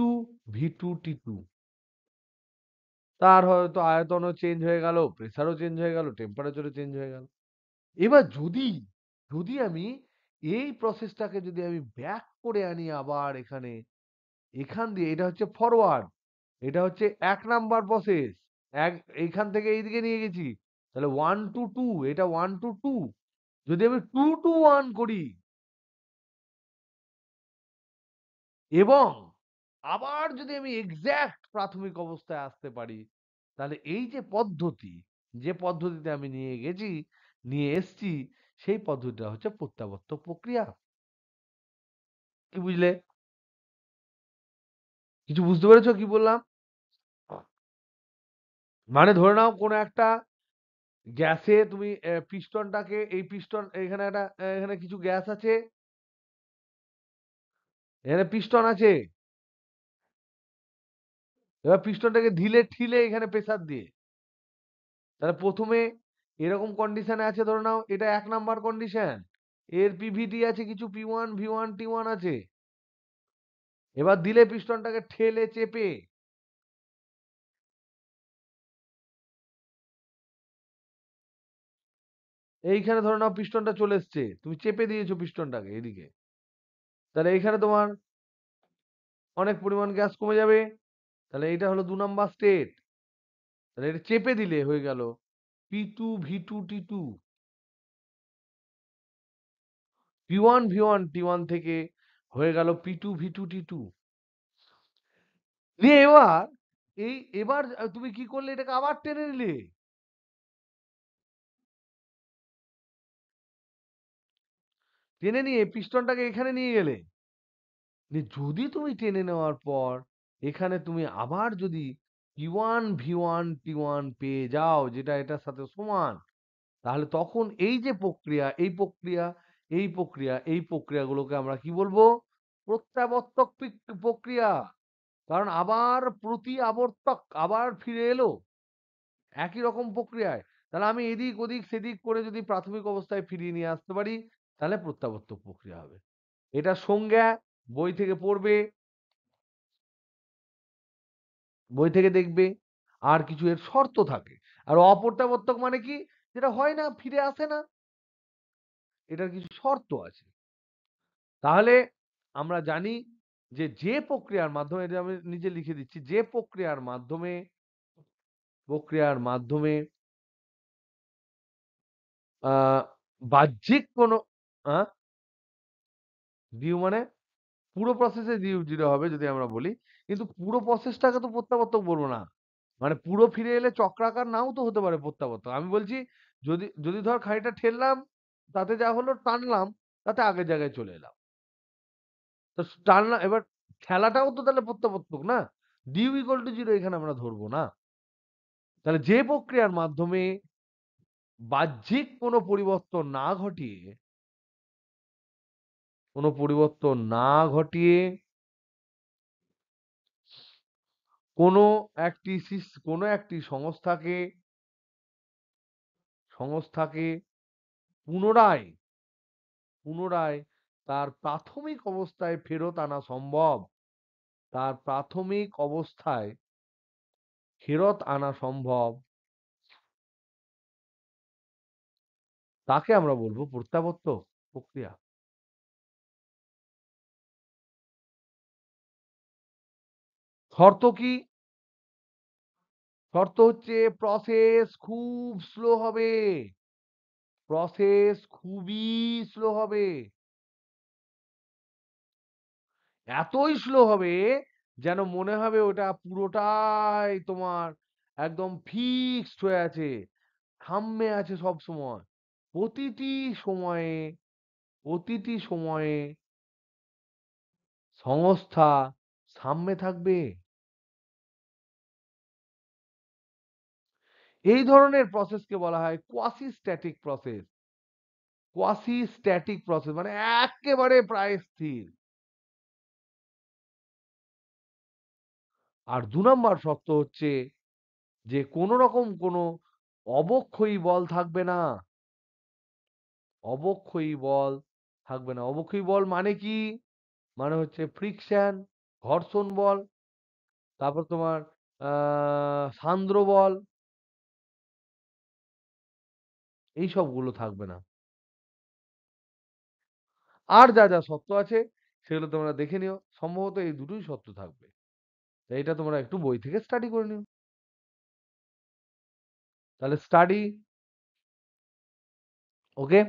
V2 T2। তার হয়তো আয়তনও চেঞ্জ হয়ে গেল, প্রেসারও চেঞ্জ হয়ে গেল, টেম্পারেচারও চেঞ্জ হয়ে গেল। এবার যদি যদি আমি এই প্রসেসটাকে যদি আমি ব্যাক করে আনি আবার এখানে, এখান দিয়ে এটা হচ্ছে ফরওয়ার্ড, এটা হচ্ছে ১ নাম্বার প্রসেস। এইখান থেকে এইদিকে নিয়ে গেছি। তাহলে 1 to 2, এটা 1 to 2। যদি আমি 2 to 1 করি এবং আবার যদি আমি এক্সাক্ট প্রাথমিক অবস্থায় আসতে পারি, তাহলে এই যে পদ্ধতি, যে পদ্ধতিতে আমি নিয়ে এসছি, সেই পদ্ধতিটা হচ্ছে প্রত্যাবর্তক প্রক্রিয়া। কি বুঝলে? কিছু বুঝতে পেরেছো কি বললাম? মানে ধরে নাও কোনো একটা গ্যাসে তুমি পিস্টনটাকে, এই পিস্টন এখানে একটা এখানে কিছু গ্যাস আছে, এখানে পিস্টন আছে। এবার পিস্টনটাকে ঢিলে ঠিলে এখানে প্রেসার দিয়ে, তাহলে প্রথমে এরকম কন্ডিশনে আছে, ধরে নাও এটা ১ নাম্বার কন্ডিশন। এর পিভিটি আছে, কিছু P1 V1 T1 আছে। এবার দিলে পিস্টনটাকে ঠেলে চেপে, এইখানে ধরে নাও পিস্টনটা চলে এসছে, তুমি চেপে দিয়েছো পিস্টনটাকে এদিকে, তাহলে এইখানে তোমার অনেক পরিমাণ গ্যাস কমে যাবে। তাহলে এটা হলো ২ নাম্বার স্টেট। তাহলে এটা চেপে দিলে হয়ে গেল P2 V2 T2। P1 V1 T1 থেকে হয়ে গেল P2 V2 T2। দিয়ে এবার এবার তুমি কি করলে? এটাকে আবার টেনে নিলে। টেনে নিয়ে পিস্টনটাকে এখানে নিয়ে গেলে। যদি তুমি টেনে নেওয়ার পর এখানে তুমি আবার যদি P1 V1 T1 পেয়ে যাও, যেটা এটার সাথে সমান, তাহলে তখন এই যে প্রক্রিয়া, এই প্রক্রিয়াগুলোকে আমরা কি বলবো? প্রত্যাবর্তক প্রক্রিয়া। কারণ আবার প্রতি আবর্তক আবার ফিরে এলো একই রকম প্রক্রিয়ায়। তাহলে আমি এদিক ওদিক সেদিক করে যদি প্রাথমিক অবস্থায় ফিরিয়ে নিয়ে আসতে পারি, তাহলে প্রত্যাবর্তক প্রক্রিয়া হবে। এটা সংজ্ঞা, বই থেকে পড়বে, বই থেকে দেখবে। আর কিছু এর শর্ত থাকে। আর অপ্রত্যাবর্তক মানে কি? যেটা হয় না, ফিরে আসে না, এটার কিছু শর্ত আছে। তাহলে আমরা জানি যে প্রক্রিয়ার মাধ্যমে, এটা আমি নিজে লিখে দিচ্ছি, যে প্রক্রিয়ার মাধ্যমে আহ বাহ্যিক কোনো ডিউ মানে পুরো প্রসেসে ডিউ জিরো হবে যদি আমরা বলি, কিন্তু পুরো প্রসেসটাকে তো প্রত্যাবর্তক বলবো না। মানে পুরো ফিরে এলে চক্রাকার নাও তো হতে পারে প্রত্যাবর্তক। আমি বলছি যদি যদি ধর খানিকটা ঠেললাম, তাতে যা হলো টানলাম, তাতে আগের জায়গায় চলে এলাম। তো টানলাম, এবার ঠেলাটাও তো তাহলে প্রত্যাবর্তক না? ডিউ ইকুয়াল টু জিরো এখানে আমরা ধরবো না। তাহলে যে প্রক্রিয়ার মাধ্যমে বাহ্যিক কোনো পরিবর্তন না ঘটিয়ে কোনো কোনো একটি সংস্থাকে পুনরায় পুনরায় তার প্রাথমিক অবস্থায় ফেরত আনা সম্ভব, তার প্রাথমিক অবস্থায় ফেরত আনা সম্ভব, তাকে আমরা বলবো প্রত্যাবর্তক প্রক্রিয়া। শর্ত কি? শর্ত হচ্ছে প্রসেস খুব স্লো হবে, প্রসেস খুবই স্লো হবে, এতই স্লো হবে যেন মনে হবে ওটা পুরোটাই তোমার একদম ফিক্সড হয়ে আছে, থাম্বে আছে সব সময়। প্রতিটি সময়ে, প্রতিটি সময়ে সংস্থা সামনে থাকবে। এই ধরনের প্রসেসকে বলা হয় quasi static process. Quasi static process মানে এক্কেবারে প্রায় স্থির। আর ২ নাম্বার শর্ত হচ্ছে যে কোন রকম কোন অবক্ষয়ী বল থাকবে না। অবক্ষয়ী বল থাকবে না। অবক্ষয়ী বল মানে কি? মানে হচ্ছে ফ্রিকশন, ঘর্ষণ বল, তারপর তোমার আ সান্দ্র বল, এই সবগুলো থাকবে না। আর যা শর্ত আছে সেগুলো তোমরা দেখে নিও। সম্ভবত এই দুটোই শর্ত থাকবে। তো এটা তোমরা একটু বই থেকে স্টাডি করে নিও। তাহলে স্টাডি ওকে?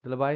তাহলে বাই।